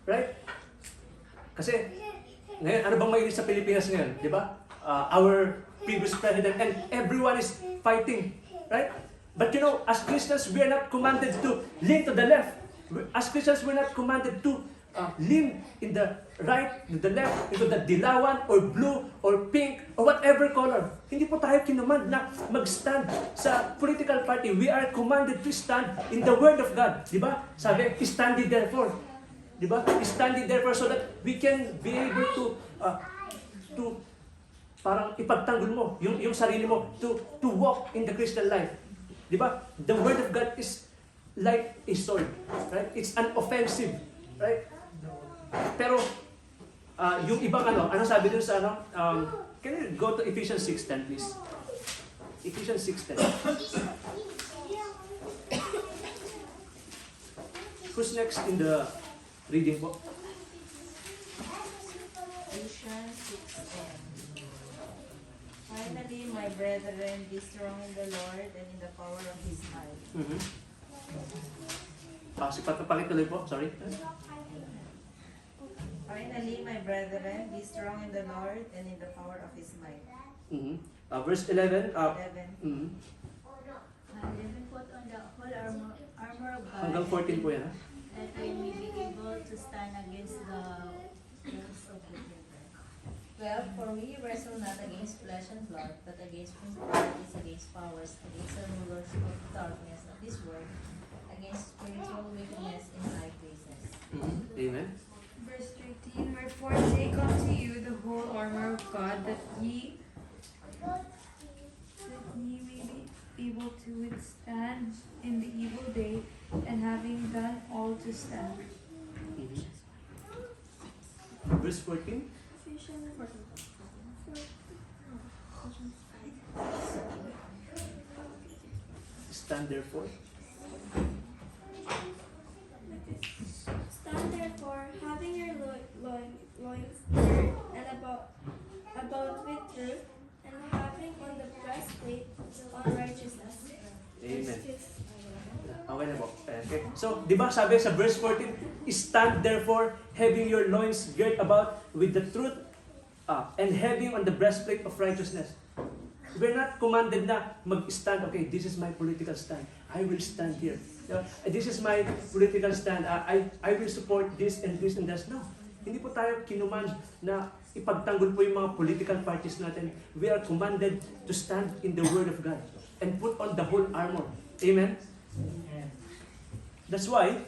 right? Kasi, ngayon, ano bang mainit sa Pilipinas ngayon, di ba? Our previous president, and everyone is fighting, right? But you know, as Christians, we are not commanded to lean to the left. As Christians, we are not commanded to lean in the right, to the left, into the dilawan, or blue, or pink, or whatever color. Hindi po tayo kinumand na mag-stand sa political party. We are commanded to stand in the Word of God. Diba? Sabi, stand ye therefore. Diba? Stand ye therefore so that we can be able to parang ipagtanggol mo yung sarili mo to walk in the Christian life. Di ba? The Word of God is like a sword, right? It's an offensive, right? Pero yung ibang ano sabi dun sa can you go to Ephesians 6:10 please? Ephesians 6:10. Who's next in the reading po? Ephesians 6:10. Finally, my brethren, be strong in the Lord and in the power of His might. Pakituloy po, sorry. Finally, my brethren, be strong in the Lord and in the power of His might. Verse 11. 11. Having put on the whole armor of God, Hanggang 14 po yan. that we may be able to stand against the wills of the devil. Well, for we wrestle not against flesh and blood, but against principalities, against powers, against the rulers of darkness of this world, against spiritual wickedness in high places. Amen. Verse 13, wherefore take unto you the whole armor of God, that ye may be able to withstand in the evil day, and having done all to stand. Verse 14. Stand therefore. Stand therefore, having your loins girt and about with truth, and having on the breastplate of righteousness. Amen. Okay na po. Okay. So, di ba sabi sa verse 14, stand therefore, having your loins girt about with the truth, and having on the breastplate of righteousness. We're not commanded na mag-stand, okay, this is my political stand. I will stand here. This is my political stand. I will support this and this and that. No. Hindi po tayo kinuman na ipagtanggol po yung mga political parties natin. We are commanded to stand in the Word of God and put on the whole armor. Amen? That's why,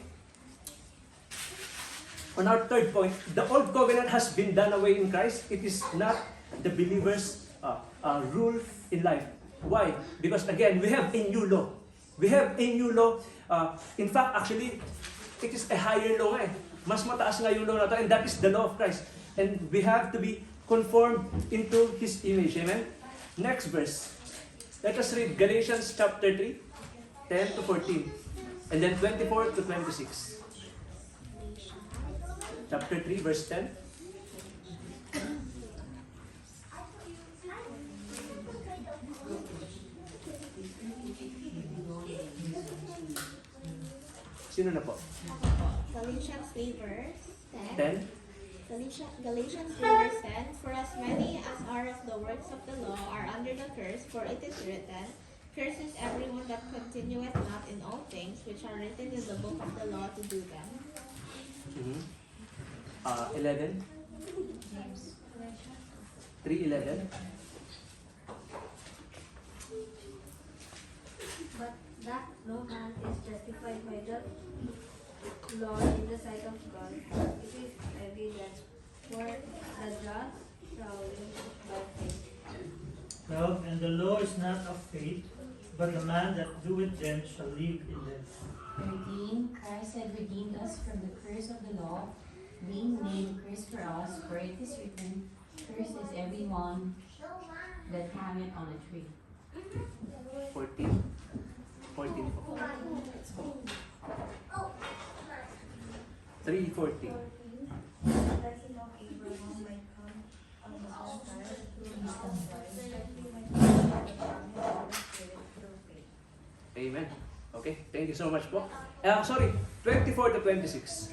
on our third point, the old covenant has been done away in Christ. It is not the believer's rule in life. Why? Because again, we have a new law. We have a new law. In fact, actually, it is a higher law nga eh. Mas mataas nga yung law na to, and that is the law of Christ. And we have to be conformed into His image. Amen? Next verse. Let us read Galatians chapter 3, 10 to 14. And then 24 to 26. Chapter 3, verse 10. Sino na po? Galatians 3 verse 10? Galatians 3 verse 10, for as many as are of the works of the law are under the curse, for it is written, cursed is everyone that continueth not in all things which are written in the book of the law to do them. 11? 3:11. But that no man is justified by the law in the sight of God, it is evident, for the just shall live by faith. 12, and the law is not of faith, but the man that doeth them shall live in them. 13, Christ had redeemed us from the curse of the law, being made a curse for us, for it is written, cursed is everyone that hangeth on a tree. 14. 14 po. 3:14. Amen. Okay, thank you so much po. Sorry, 24 to 26.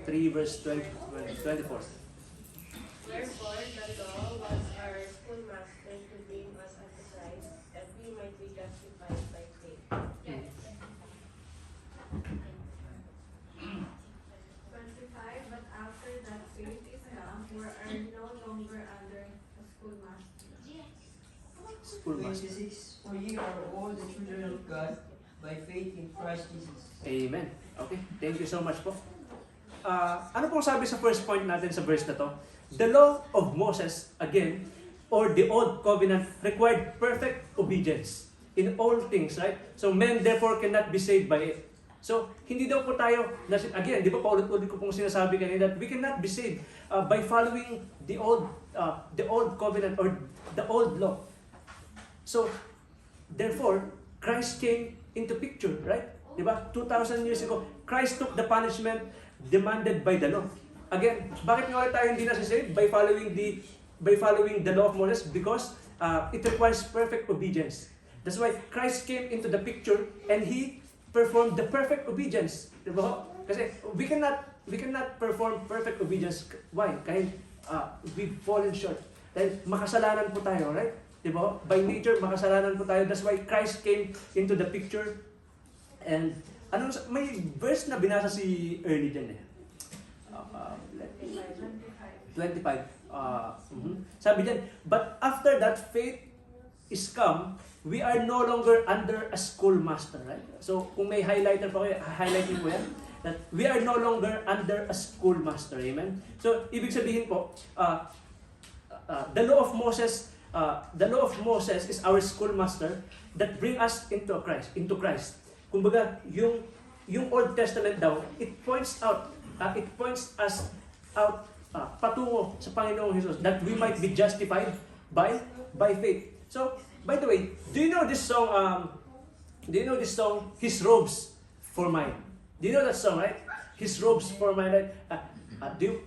3 verse 24. Wherefore the law was our schoolmaster to bring us unto Christ, that we might be justified by faith. 25, but after that faith is come, we are no longer under a schoolmaster. 26, for ye are all the children of God by faith in Christ Jesus. Amen. Okay, thank you so much po. Ano pong sabi sa first point natin sa verse na to? the law of Moses, again, or the old covenant, required perfect obedience in all things, right? So men therefore cannot be saved by it. So, hindi daw po tayo, again, di ba paulit-ulit ko pong sinasabi kanina that we cannot be saved by following the old covenant or the old law. So, therefore, Christ came into picture, right? Di ba? 2,000 years ago, Christ took the punishment demanded by the law. Again, bakit nga tayo hindi nasa-save? By following the law of Moses? Because it requires perfect obedience. That's why Christ came into the picture and He performed the perfect obedience. Diba? Kasi we cannot perform perfect obedience. Why? Kahit we've fallen short. Dahil makasalanan po tayo, right? Diba? By nature, makasalanan po tayo. That's why Christ came into the picture. And may verse na binasa si Early dyan eh. 25. Sabi dyan, but after that faith is come, we are no longer under a schoolmaster, right? So, kung may highlighter pa kayo, highlight niyo po yan. That we are no longer under a schoolmaster, amen? So, ibig sabihin po, the law of Moses is our schoolmaster that bring us into Christ. Kumbaga, yung Old Testament daw, it points us out patungo sa Panginoong Jesus that we might be justified by faith. So, by the way, do you know this song? His robes for mine. Do you know that song, right? His robes for mine. Right? Do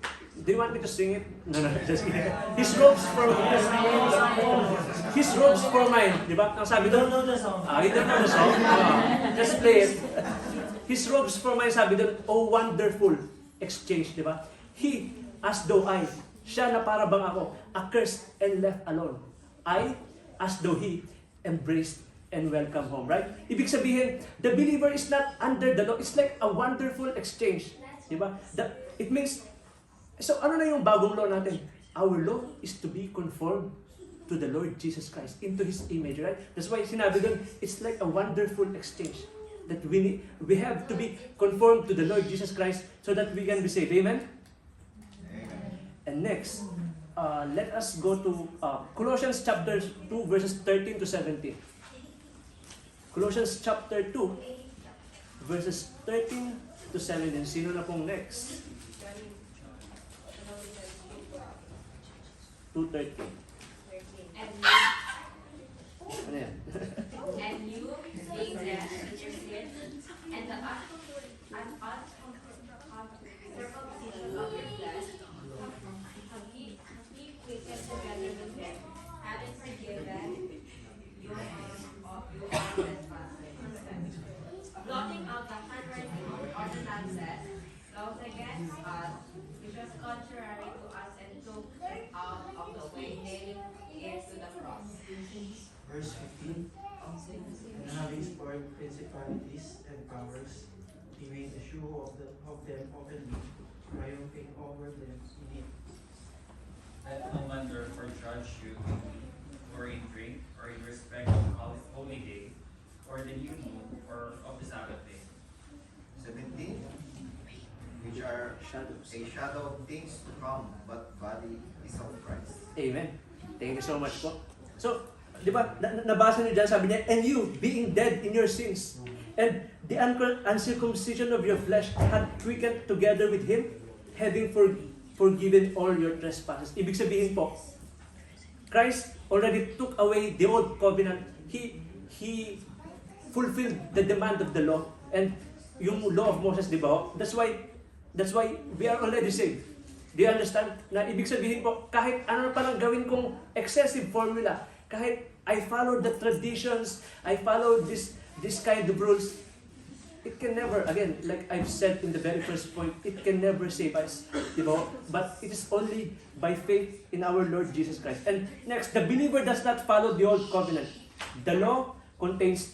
you want me to sing it? No, just kidding. His robes for mine. His robes for mine. Di ba? Ang sabi doon. You don't know the song. You don't know the song? Just play it. His robes for mine, sabi doon, oh wonderful exchange, di ba? He, as though I, siya na para bang ako, accursed and left alone. I, as though he, embraced and welcome home, right? Ibig sabihin, the believer is not under the law. It's like a wonderful exchange. Diba? It means, so ano na yung bagong law natin? Our law is to be conformed to the Lord Jesus Christ, into His image, right? That's why sinabi doon, it's like a wonderful exchange. That we have to be conformed to the Lord Jesus Christ so that we can be saved. Amen? Amen. And next, let us go to Colossians chapter 2, verses 13 to 17. Colossians chapter 2, verses 13 to 17. Sino na pong next? 2:13. Ano yan? And you, being dead in your sins, and the uncircumcision of your flesh, have ye quickened together with him, having forgiven you of your trespasses, blotting out the handwriting of ordinances, laws against us, which was contrary to us, and took it out of the way, nailing it to the cross. Verse 15, and having spoiled principalities and powers, he made a show of them openly, triumphing over them in it. Let no man therefore judge you in meat, or in drink, or in respect of holy day, or the new moon, or of the Sabbath day. 17, which are a shadow of things to come, but body is of Christ. Amen. Thank you so much po. So, di ba, nabasa niyo dyan, sabi niya, and you, being dead in your sins, and the uncircumcision of your flesh had quickened together with Him, having forgiven all your trespasses. Ibig sabihin po, Christ already took away the old covenant. He fulfilled the demand of the law, and yung law of Moses, di ba? That's why we are already saved. Do you understand? Na ibig sabihin po, kahit ano pa lang gawin kong excessive formula, kahit I follow the traditions, I follow this kind of rules, it can never, again, like I've said in the very first point, it can never save us. Diba? But it is only by faith in our Lord Jesus Christ. And next, the believer does not follow the old covenant. The law contains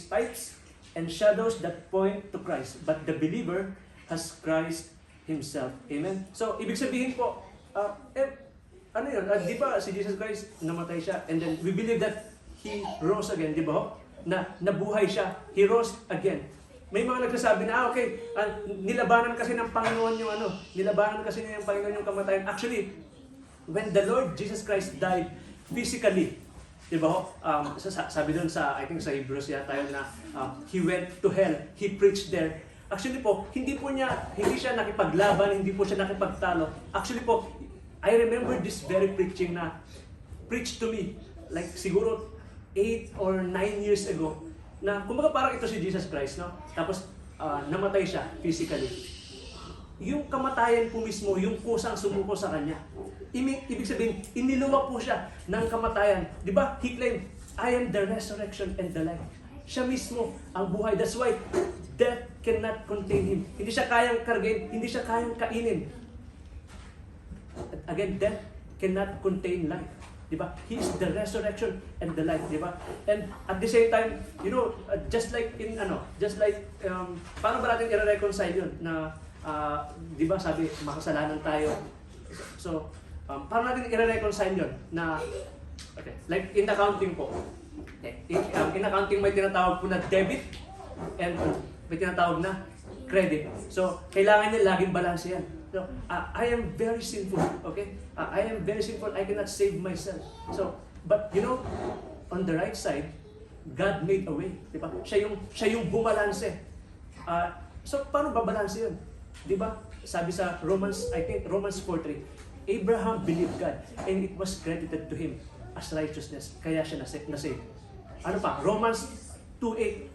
types and shadows that point to Christ. But the believer has Christ Himself. Amen? So, ibig sabihin po, ano yun? Di ba si Jesus Christ, namatay siya, and then we believe that He rose again, di ba? Na nabuhay siya, He rose again. May mga nagsasabi na, nilabanan kasi ng Panginoon yung nilabanan kasi ng Panginoon yung kamatayan. Actually, when the Lord Jesus Christ died physically, di ba ho? Sabi doon sa, I think sa Hebrews yata yun na He went to hell, He preached there. Actually po, hindi siya nakipaglaban, hindi po siya nakipagtalo. Actually po, I remember this very preaching na preached to me, like siguro 8 or 9 years ago, na kumbaga parang ito si Jesus Christ, no? Tapos namatay siya physically. Yung kamatayan po mismo, yung kusang sumuko sa kanya. Ibig sabihin, iniluwa po siya ng kamatayan. Di ba? He claimed, I am the resurrection and the life. Siya mismo ang buhay. That's why death cannot contain Him. Hindi siya kayang kargain, hindi siya kayang kainin. Again, death cannot contain life. Diba? He is the resurrection and the life, diba? And at the same time, just like paano ba natin i-reconcile yun na diba sabi makasalanan tayo. So, paano natin i-reconcile yun na like in accounting po. In accounting may tinatawag po na debit and may tinatawag na credit. So, kailangan niya laging balance yan. So, I am very sinful, okay? I am very sinful. I cannot save myself. So, but on the right side, God made a way, di ba? Siya yung bumalanse. So, paano babalanse yun? Di ba? Sabi sa Romans 4:3, Abraham believed God and it was credited to him as righteousness. Kaya siya na-save. Ano pa? Romans 2:8,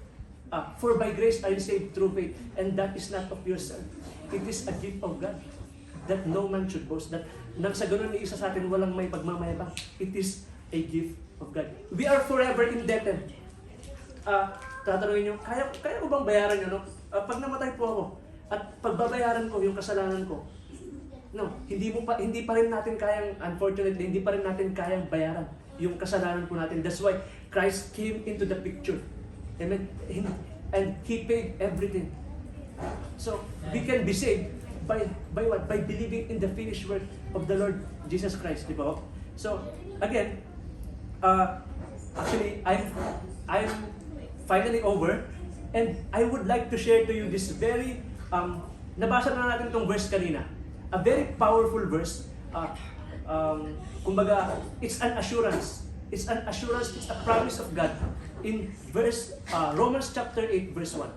for by grace are you saved through faith, and that is not of yourself. It is a gift of God, that no man should boast. That nang sa ganun ni isa sa atin walang may pagmamayabang. It is a gift of God. We are forever indebted. Tatanungin nyo, kaya ko bang bayaran yun? No? Pag namatay po ako, at pagbabayaran ko yung kasalanan ko, no, hindi pa rin natin kayang, unfortunately, hindi pa rin natin kayang bayaran yung kasalanan po natin. That's why Christ came into the picture. Amen? And He paid everything. So, we can be saved by what? By believing in the finished work of the Lord Jesus Christ, di ba? So, again, actually, I'm finally over, and I would like to share to you this very, nabasa na natin itong verse kanina, a very powerful verse. Kumbaga, it's an assurance. It's an assurance, it's a promise of God in Romans chapter 8, verse 1.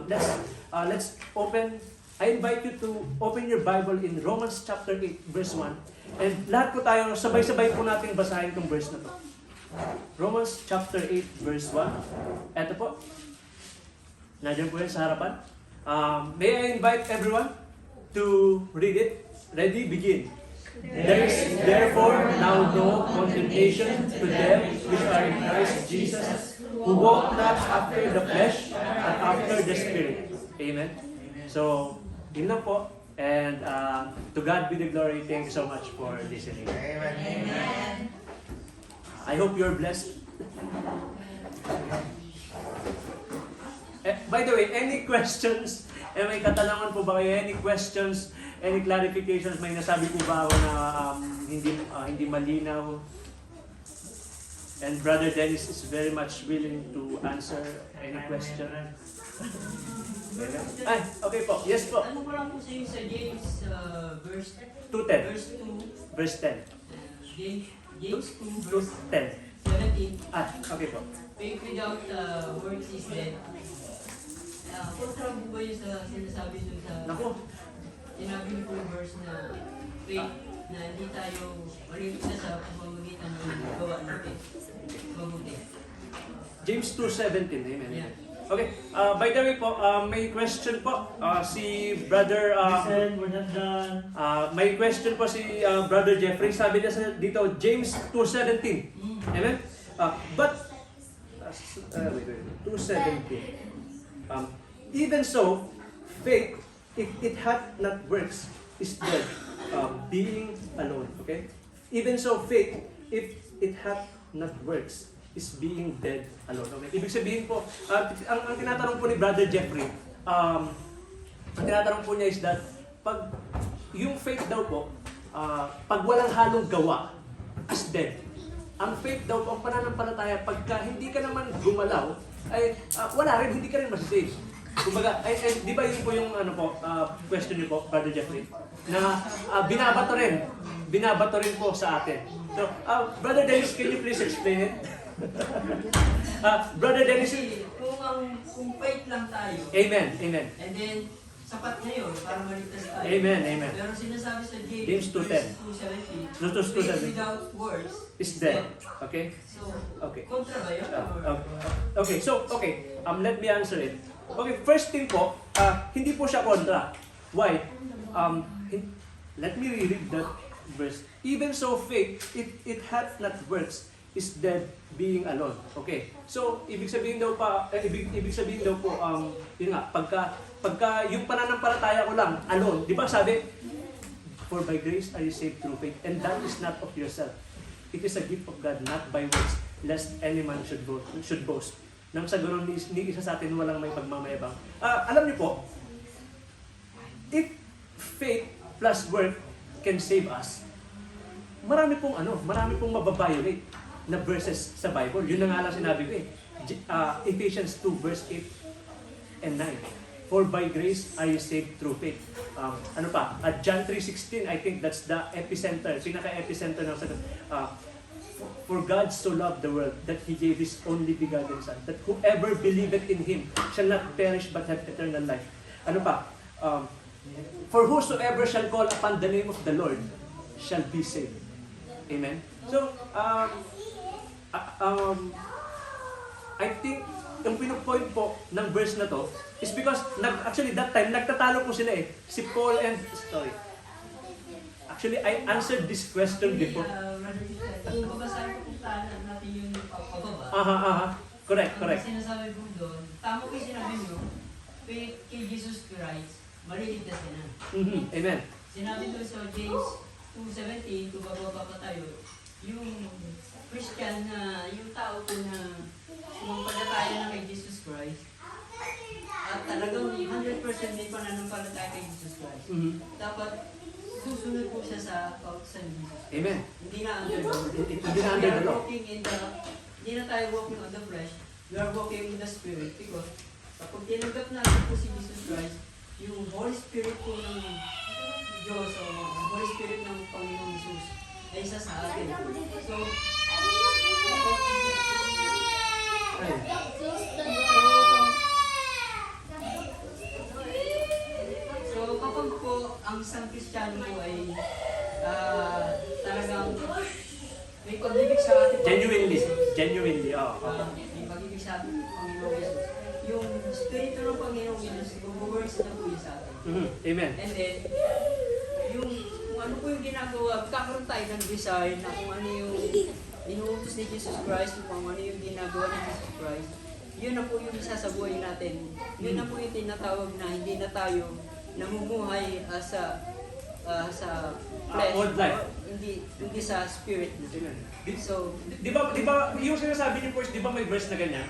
Let's open. I invite you to open your Bible in Romans chapter 8, verse 1. And lahat po tayo, sabay-sabay po natin basahin itong verse na to. Romans chapter 8, verse 1. Eto po. Nandiyan po yan sa harapan. May I invite everyone to read it? Ready? Begin. There is therefore now no condemnation to them which are in Christ Jesus, who walk not after the flesh, but after the Spirit. Amen? So, yun lang po. And to God be the glory. Thank you so much for listening. Amen. Amen. I hope you're blessed. By the way, any questions? May katanungan po ba kayo? Any questions? Any clarifications? May nasabi po ba ako na hindi malinaw? And Brother Dennis is very much willing to answer any question. Ay, okay po. Yes po. Ano ko lang po sa James verse 2:10. Verse 2. Verse 10. James 2 verse 10. 17. Okay po. Faith without works is dead. Kontra po ba yun sa sinasabi doon sa... Naku. Sinabi niyo po yung verse na faith na hindi tayo malimit na sa pamamagitan ng gawa natin. Mabuti. James 2:17. Amen. Yeah. Okay. By the way po, may question po si Brother... Listen, we're not done. May question po si Brother Jeffrey. Sabi niya dito, James 2:17. Amen? But, 2:17. Even so, faith, if it hath not works, is dead, being alone. Okay? Even so, faith, if it hath not works, is being dead alone. Okay? Ibig sabihin po, ang tinatanong po ni Brother Jeffrey, ang tinatanong po niya is that, pag yung faith daw po, pag walang halong gawa, is dead. ang faith daw, ang pananampalataya, pagka hindi ka naman gumalaw, ay wala rin, hindi ka rin masisave. Kumbaga, di ba yun po yung question niyo po, Brother Jeffrey, na binabato rin po sa atin. So, Brother Dennis, can you please explain it? Brother Dennis, Kung faith lang tayo, amen. and then, sapat na yun para maligtas tayo. Amen. Pero sinasabi sa James 2:10. 2:17, faith without works Is dead. Okay? So, Okay. kontra ba yun? Okay. Let me answer it. Okay, first thing po, hindi po siya kontra. Why? Let me reread that verse. Even so, faith, it hath not works, is dead being alone. Okay. So, ibig sabihin daw po, yun nga, pagka yung pananampalataya ko lang, alone, di ba sabi, for by grace are you saved through faith, and that is not of yourself. It is a gift of God, not by works, lest any man should boast. Nang sa ganoon, ni isa sa atin walang may pagmamayabang. Alam niyo po, if faith plus work can save us, marami pong mababiolate na verses sa Bible. Yun na nga lang sinabi ko eh. Ephesians 2 verse 8 and 9. For by grace are you saved through faith. John 3:16, I think that's the epicenter, pinaka-epicenter ng sagot. For God so loved the world that He gave His only begotten Son, that whoever believeth in Him shall not perish but have eternal life. For whosoever shall call upon the name of the Lord shall be saved. Amen? So, I think yung pinupoint po ng verse na to is because actually that time nagtatalo po sila eh. Si Paul and actually I answered this question before. Kung babasahin ko natin yung pababa. Correct. Sinasabi ko doon, tama ko yung sinabi nyo, kay Jesus Christ, maliligtas ka na. Amen. Sinabi doon sa James 2:17, kung bababa pa tayo, yung Christian na, yung tao ko na sumampalataya na kay Jesus Christ, at talagang 100% may pananampalataya kay Jesus Christ. Dapat susunod po siya sa pautusan ni Jesus. Amen. Hindi na under the law. Hindi na under the law. Hindi na tayo walking on the flesh, we are walking in the Spirit because kapag tinanggap natin po si Jesus Christ, yung Holy Spirit po ng Diyos o Holy Spirit ng Panginoong Jesus ay isa sa atin. So kapag po ang isang Kristiyano po ay talagang may pag-ibig sa atin. Genuinely. May pag-ibig sa atin Panginoong Jesus. Yung Espiritu ng Panginoong Jesus, mag-works na po yun sa atin. Amen. And then, yung kung ano po yung ginagawa, kakaroon tayo ng design na kung ano yung inuutos ni Jesus Christ, kung ano yung ginagawa ni Jesus Christ, yun na po yung isa sa buhay natin. Yun na po yung tinatawag na hindi na tayo namumuhay sa flesh, old life. hindi sa spirit na. So, di ba yung sinasabi niyo po, di ba may verse na ganyan?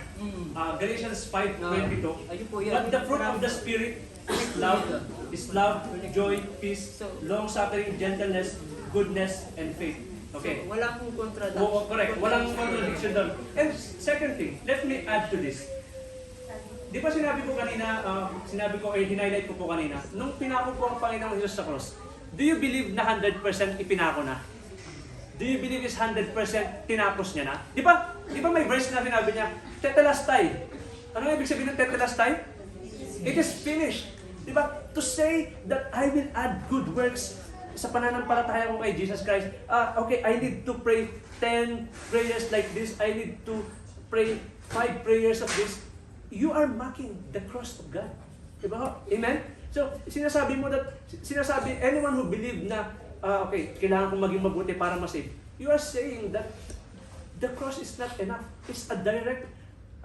Galatians 5:22. But the fruit of the Spirit is love, joy, peace, long-suffering, gentleness, goodness, and faith. Okay. So, wala pong contradiction. Oo, correct. Walang contradiction doon. And second thing, let me add to this. Di ba sinabi ko kanina, highlight ko po kanina, nung pinako po ang Panginoong Jesus sa cross, do you believe na 100% ipinako na? Do you believe is 100% tinapos niya na? Di ba may verse na sinabi niya, tetelestai. Ano ibig sabihin ng tetelestai? It is finished. Di ba? To say that I will add good works sa pananampalataya ko kay Jesus Christ. Okay, I need to pray 10 prayers like this. I need to pray 5 prayers of this. You are mocking the cross of God. Di ba? Amen? So, sinasabi anyone who believe na, okay, kailangan kong maging mabuti para ma-save, you are saying that the cross is not enough. It's a direct,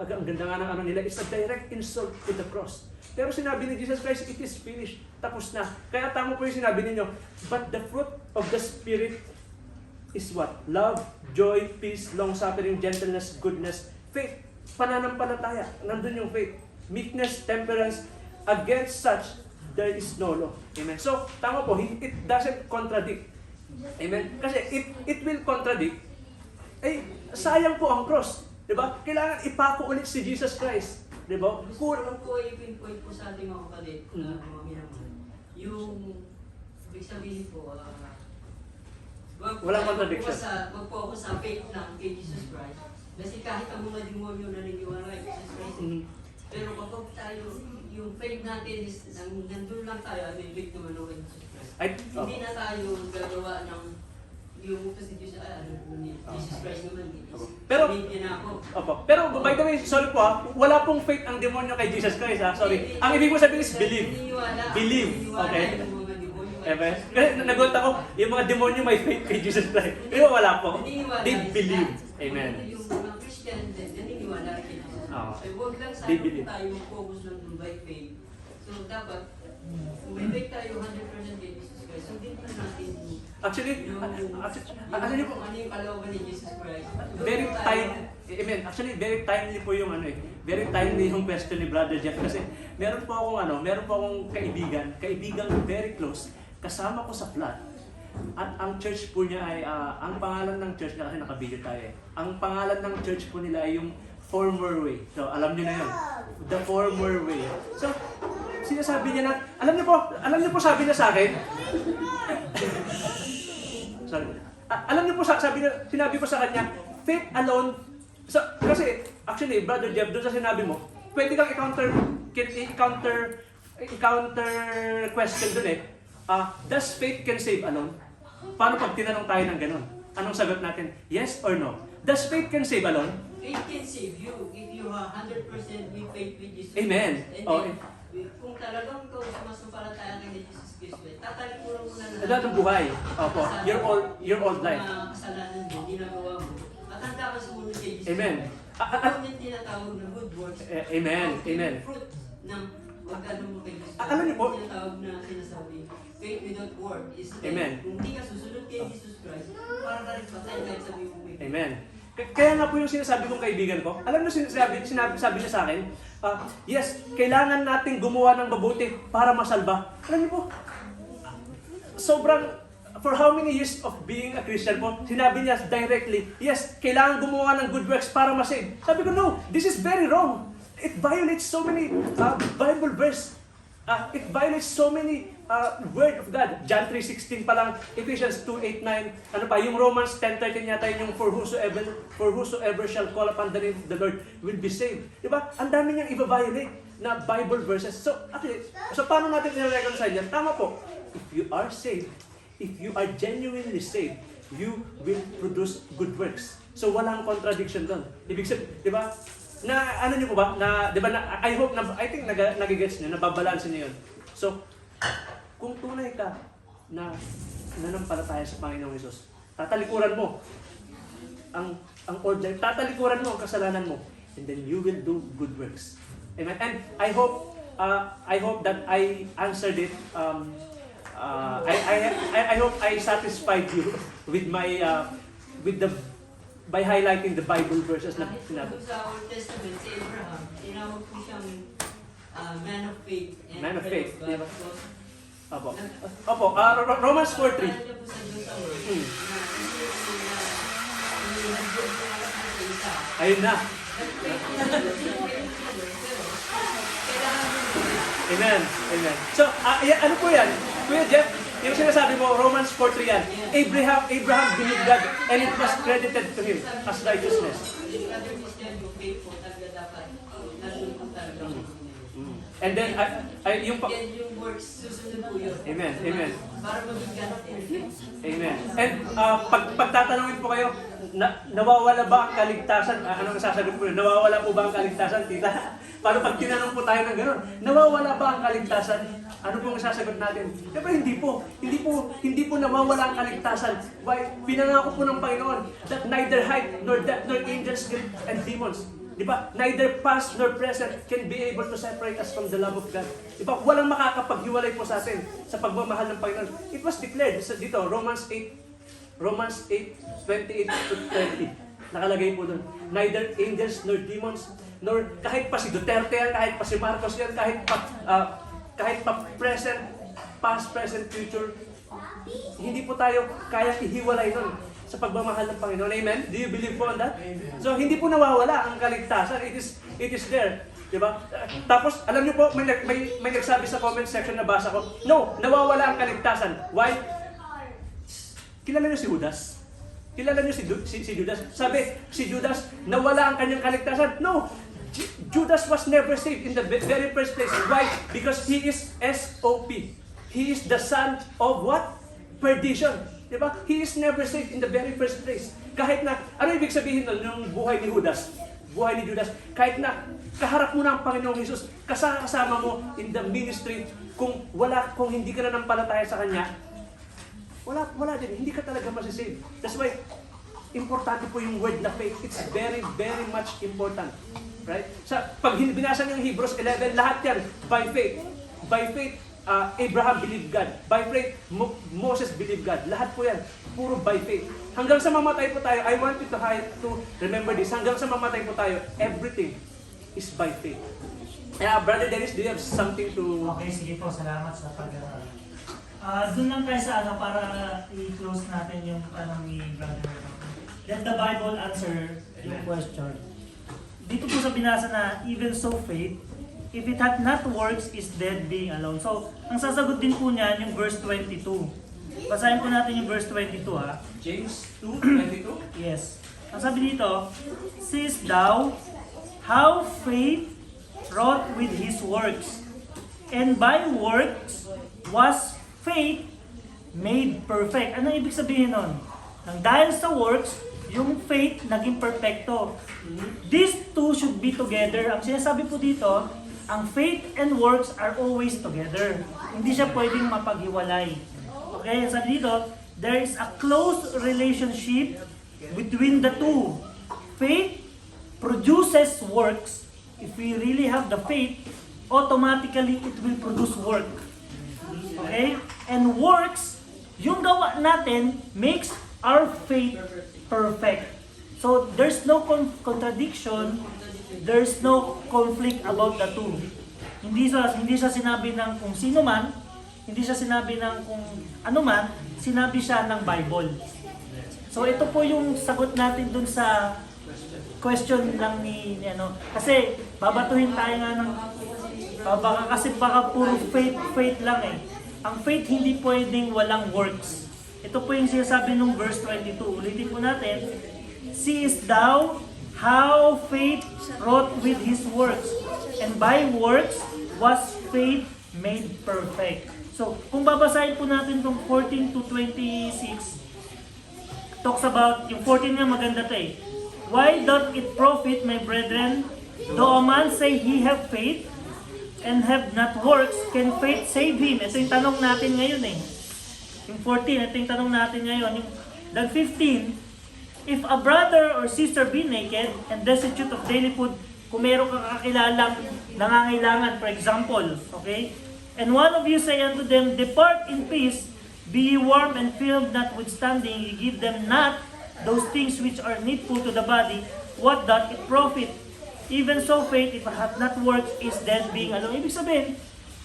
ang ganda nga ng nila, it's a direct insult to the cross. Pero sinabi ni Jesus Christ, it is finished. Tapos na. Kaya tama po yung sinabi ninyo. But the fruit of the Spirit is what? Love, joy, peace, long-suffering, gentleness, goodness, faith. Pananampalataya. Nandun yung faith. Meekness, temperance. Against such, there is no law. Amen. So, tama po, it doesn't contradict. Amen. Kasi it will contradict sayang po ang cross. Diba? Kailangan ipako ulit si Jesus Christ. Diba? Gusto ko lang po i-pinpoint po sa ating mga kapatid, mga minamahal. Yung, ibig sabihin po, Walang contradiction. Mag-focus sa faith lang kay Jesus Christ. Kasi kahit ang mga demonyo naniniwala kay Jesus Christ, pero kapag tayo, yung faith natin is, nandun lang tayo, faith naman kay Jesus Christ. Hindi na tayo gagawa ng yung kasi Jesus Christ naman. Pero, na ako. Pero by the way, sorry po wala pong faith ang demonyo kay Jesus Christ sorry. Ang ibig mo sabihin is believe. Believe. Okay? Kasi nagulat ako, yung mga demonyo may faith kay Jesus Christ. Pero wala po. They believe. Amen. Yung mga Christian, naniniwala kay Jesus. So huwag lang sana tayo mag-focus lang by faith. So dapat, kung may faith tayo 100% kay Jesus Christ, sundin pa natin Actually po, ano yung kalooban ni Jesus Christ. very timely. Amen. Actually, very timely po yung very timely yung question ni Brother Jeff kasi meron po akong kaibigan very close, kasama ko sa flat. At ang church po niya ay, ang pangalan ng church niya, kasi naka-video tayo ang pangalan ng church po nila ay yung Former Way. So, alam niyo na yun. The Former Way. So, sinasabi niya na, alam niyo po sabi niya sa akin, sorry. Alam niyo po, sinabi ko sa kanya, faith alone, kasi, actually, Brother Jeff, doon sa sinabi mo, pwede kang i-counter question doon does faith can save alone? Paano pag tinanong tayo ng ganun? Anong sagot natin? Yes or no? Does faith can save alone? Faith can save you if you have 100% with faith with Jesus. Amen. And kung talagang ikaw sumasampalataya kay Jesus Christ, tatalikuran mo na Lahat ng buhay. Opo. Your old life. Mga kasalanan mo, ginagawa mo. At handa ka sumunod kay Jesus. Amen. Ano yung tinatawag na good works? Amen. Amen. Fruit ng pagkano mo kay Jesus. Alam niyo po, tinatawag na sinasabi, faith without work is Amen. Kung hindi ka susunod kay Jesus Christ, parang ka rin patay kahit sabi mo may Amen. Kaya nga po yung sinasabi kong kaibigan ko, alam mo sabi niya sa akin, yes, kailangan nating gumawa ng mabuti para masalba. Alam niyo po, for how many years of being a Christian po, sinabi niya directly, yes, kailangan gumawa ng good works para masave. Sabi ko, no, this is very wrong. It violates so many Bible verse. It violates so many word of God. John 3:16 pa lang, Ephesians 2:8-9, ano pa, yung Romans 10:13 yata yung for whosoever shall call upon the name of the Lord will be saved. Diba? Ang dami niyang i-violate na Bible verses. So, actually, paano natin i-reconcile yan? Tama po. If you are saved, if you are genuinely saved, you will produce good works. So, walang contradiction doon. Ibig sabihin, di ba? Na ano niyo po ba? Na, di ba, I think nagigets niyo, nababalansin niyo yun. So, kung tunay ka na nanampalataya sa Panginoong Hesus, tatalikuran mo ang old life, tatalikuran mo ang kasalanan mo, and then you will do good works. Amen. And I hope that I answered it. I hope I satisfied you with my by highlighting the Bible verses na sinabi. Sa Old Testament, si Abraham, tinawag po siyang man of faith. Man of faith, di ba? Opo. Opo, Romans 4:3. Ayun na. Amen. Amen. So, ano po yan? Kuya Jeff, yung sinasabi mo, Romans 4:3 yan. Abraham believed God and it was credited to him as righteousness. And then, yung works, susunod po yun. Amen. Amen. Para mabigyan ng Amen. And pagtatanungin po kayo, nawawala ba ang kaligtasan? Anong sasagot po? Nawawala po ba ang kaligtasan, tita? Paano pag tinanong po tayo ng gano'n? Nawawala ba ang kaligtasan? Ano pong sasagot natin? Diba hindi po. Hindi po nawawala ang kaligtasan. Why? Pinangako po ng Panginoon that neither height nor depth nor angels and demons, diba? Neither past nor present can be able to separate us from the love of God. Diba? Walang makakapaghiwalay po sa atin sa pagmamahal ng Panginoon. It was declared dito, Romans 8:28-30. Nakalagay po doon. Neither angels nor demons, nor kahit pa si Duterte yan, kahit pa si Marcos yan, kahit pa present, past, present, future, hindi po tayo kaya ihiwalay nun sa pagmamahal ng Panginoon. Amen? Do you believe po on that? So, hindi po nawawala ang kaligtasan. It is there. Diba? Tapos, alam niyo po, may nagsabi sa comment section na basa ko, no, nawawala ang kaligtasan. Why? Kilala niyo si Judas? Kilala niyo si Judas? Sabi, si Judas, nawala ang kanyang kaligtasan. No! Judas was never saved in the very first place. Why? Because he is SOP. He is the son of what? Perdition. Diba? He is never saved in the very first place. Kahit na, ano ibig sabihin ng buhay ni Judas? Buhay ni Judas. Kahit na, kaharap mo na ang Panginoong Jesus, kasama mo in the ministry, kung hindi ka na nampalataya sa Kanya, wala din. Hindi ka talaga masisave. That's why, importante po yung word na faith. It's very, very much important. Right? Pag binasa niyo yung Hebrews 11, lahat yan, by faith. By faith, Abraham believed God. By faith, Moses believed God. Lahat po yan, puro by faith. Hanggang sa mamatay po tayo, I want you to remember this. Hanggang sa mamatay po tayo, everything is by faith. Brother Dennis, do you have something to... Okay, sige po. Salamat sa doon lang tayo sa para i-close natin yung ni Brother. Let the Bible answer yung question. Dito po sa binasa na, even so faith, if it hath not works, is dead being alone. So, ang sasagot din po niyan yung verse 22. Basahin po natin yung verse 22 ha. James 2:22? Yes. Ang sabi dito, seest thou how faith wrought with his works, and by works was faith made perfect. Ano ibig sabihin nun? Nang dahil sa works, yung faith naging perfecto. These two should be together. Ang sinasabi po dito, ang faith and works are always together. Hindi siya pwedeng mapaghiwalay. Okay, sabi dito, there is a close relationship between the two. Faith produces works. If we really have the faith, automatically it will produce work. Okay? And works, yung gawa natin makes our faith perfect. So there's no contradiction, there's no conflict about the two. Hindi siya sinabi ng kung sino man, hindi siya sinabi ng kung ano man, sinabi siya ng Bible. So ito po yung sagot natin dun sa question lang ni kasi babatuhin tayo nga ng baka puro faith lang eh. Ang faith hindi pwedeng walang works. Ito po yung sinasabi nung verse 22. Ulitin po natin. Seest thou how faith wrought with his works, and by works was faith made perfect. So, kung babasahin po natin itong 14 to 26, talks about, yung 14 nga maganda to eh. Why doth it profit, my brethren, though a man say he have faith, and have not works, can faith save him? Ito yung tanong natin ngayon eh. Yung 14, ito yung tanong natin ngayon. Then 15, if a brother or sister be naked and destitute of daily food, kung meron kang kakilalang nangangailangan, for example, okay? And one of you say unto them, depart in peace, be ye warm and filled, notwithstanding, ye give them not those things which are needful to the body, what doth it profit? Even so faith, if it hath not works, is dead being alone. Ibig sabihin,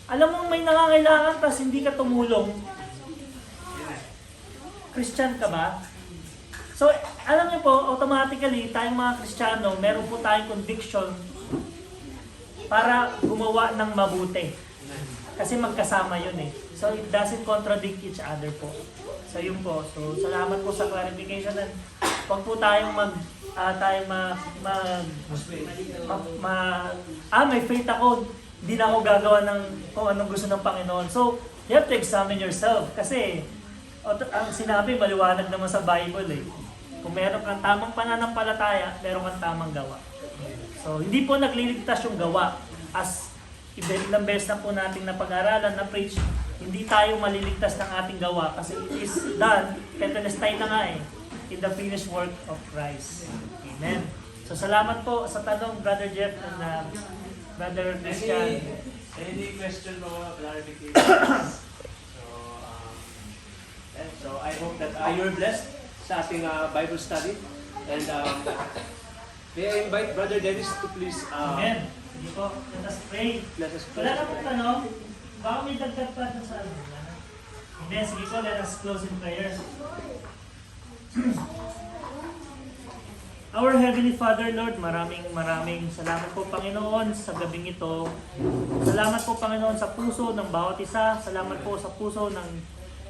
alam mo may nangangailangan tas hindi ka tumulong, Christian ka ba? So, alam niyo po, automatically, tayong mga Kristiyano, meron po tayong conviction para gumawa ng mabuti. Kasi magkasama yun eh. So, it doesn't contradict each other po. So, yun po. So, salamat po sa clarification. And huwag po tayong may faith ako, hindi na ako gagawa ng kung anong gusto ng Panginoon. So, you have to examine yourself. Kasi, ang sinabi, maliwanag naman sa Bible eh. Kung meron kang tamang pananampalataya, meron kang tamang gawa. So, hindi po nagliligtas yung gawa. As ilang beses na po nating napag-aralan, na preach, hindi tayo maliligtas ng ating gawa kasi it is done, tetelestai na nga eh, in the finished work of Christ. Amen. So, salamat po sa tanong, Brother Jeff and Brother Christian. Any question mo, clarification? So, I hope that you're blessed sa ating Bible study. And may I invite Brother Dennis to please... Amen. Sige po, let us pray. Let us pray. Wala na pong tanong. Baka may dagdag pa sa ano. Amen. Sige po, let us close in prayer. Our Heavenly Father, Lord, maraming salamat po, Panginoon, sa gabing ito. Salamat po, Panginoon, sa puso ng bawat isa. Salamat po sa puso ng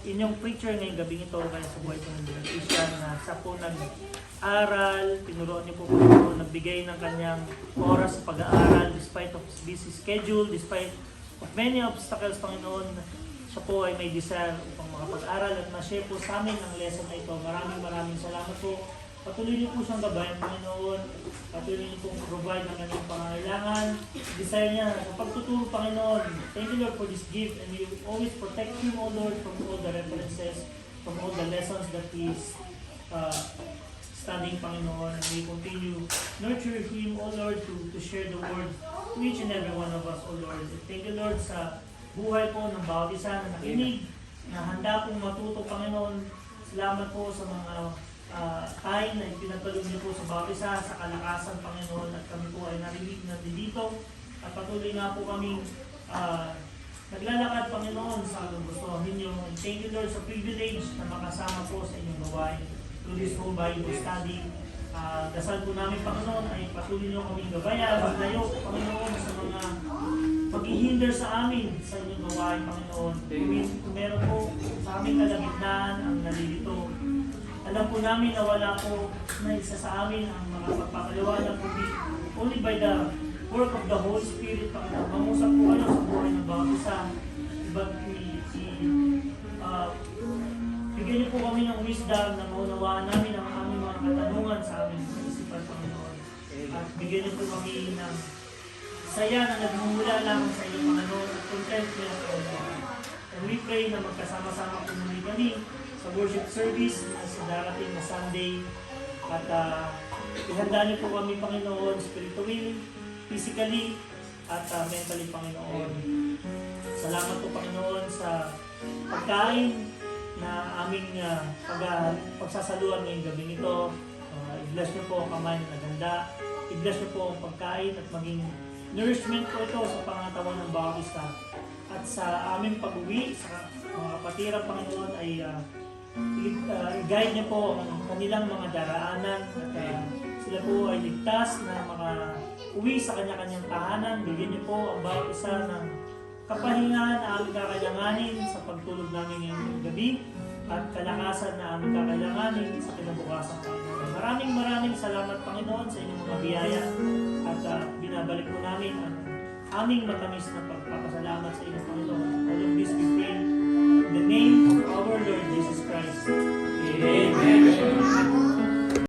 inyong preacher ngayong gabing ito, kaya sa buhay ng Christian, na sa po nag-aral, tinuruan niyo po, Panginoon, nagbigay ng kanyang oras sa pag-aaral despite of his busy schedule, despite of many obstacles, Panginoon. Siya po ay may desire upang makapag-aral at ma-share po sa amin ang lesson na ito. Maraming salamat po. Patuloy niyo po siyang gabayan, Panginoon. Patuloy niyo pong provide ng kanyang pangangailangan. Desire niya sa pagtuturo, Panginoon. Thank you, Lord, for this gift. And you always protect him, O Lord, from all the references, from all the lessons that he is studying, Panginoon. And we continue nurture him, O Lord, to share the word to each and every one of us, O Lord. And thank you, Lord, sa buhay po ng bawat isa na nakinig, na handa pong matuto, Panginoon. Salamat po sa mga time na ipinagkaloob niyo po sa bawat isa, sa kalakasan, Panginoon, at kami po ay narinig natin dito. At patuloy nga po kami naglalakad, Panginoon, sa gusto ninyo. And thank you, Lord, sa privilege na makasama po sa inyong gawain through this whole Bible study. Dasal po namin, Panginoon, ay patuloy niyo kaming gabayan, maglayo, Panginoon, sa mga pag-ihinder sa amin sa inyong gawain, Panginoon. Kung meron po sa aming kalagitnaan ang nalilito, alam po namin na wala po na isa sa amin ang makapagpakaliwanag, kundi only by the work of the Holy Spirit, Panginoon. Mangusap po kayo sa buhay ng bawat isa. Bigyan niyo po kami ng wisdom na maunawaan namin ang aming mga katanungan sa aming isipan, Panginoon. At bigyan niyo po kami ng saya na nagmumula lang sa inyong Panginoon at contentment, Panginoon. And we pray na magkasama-sama po muli kami sa worship service sa darating na Sunday. At ihanda niyo po kami, Panginoon, spiritually, physically, at mentally, Panginoon. Salamat po, Panginoon, sa pagkain na aming pagsasaluhan ngayong gabing ito. I-bless niyo po ang kamay na naganda. I-bless niyo po ang pagkain at maging nourishment po ito sa pangatawan ng bawat isa. At sa aming pag-uwi, sa mga kapatiran, Panginoon, ay i-guide niyo po ang kanilang mga daraanan at sila po ay ligtas na uwi sa kanya-kanyang tahanan. Bigyan niyo po ang bawat isa ng kapahingahan na aming kakailanganin sa pagtulog namin ngayong gabi at kalakasan na aming kakailanganin sa kinabukasan, Panginoon. Maraming salamat, Panginoon, sa inyong mga biyaya at binabalik po namin ang aming matamis na pagpapasalamat sa inyo,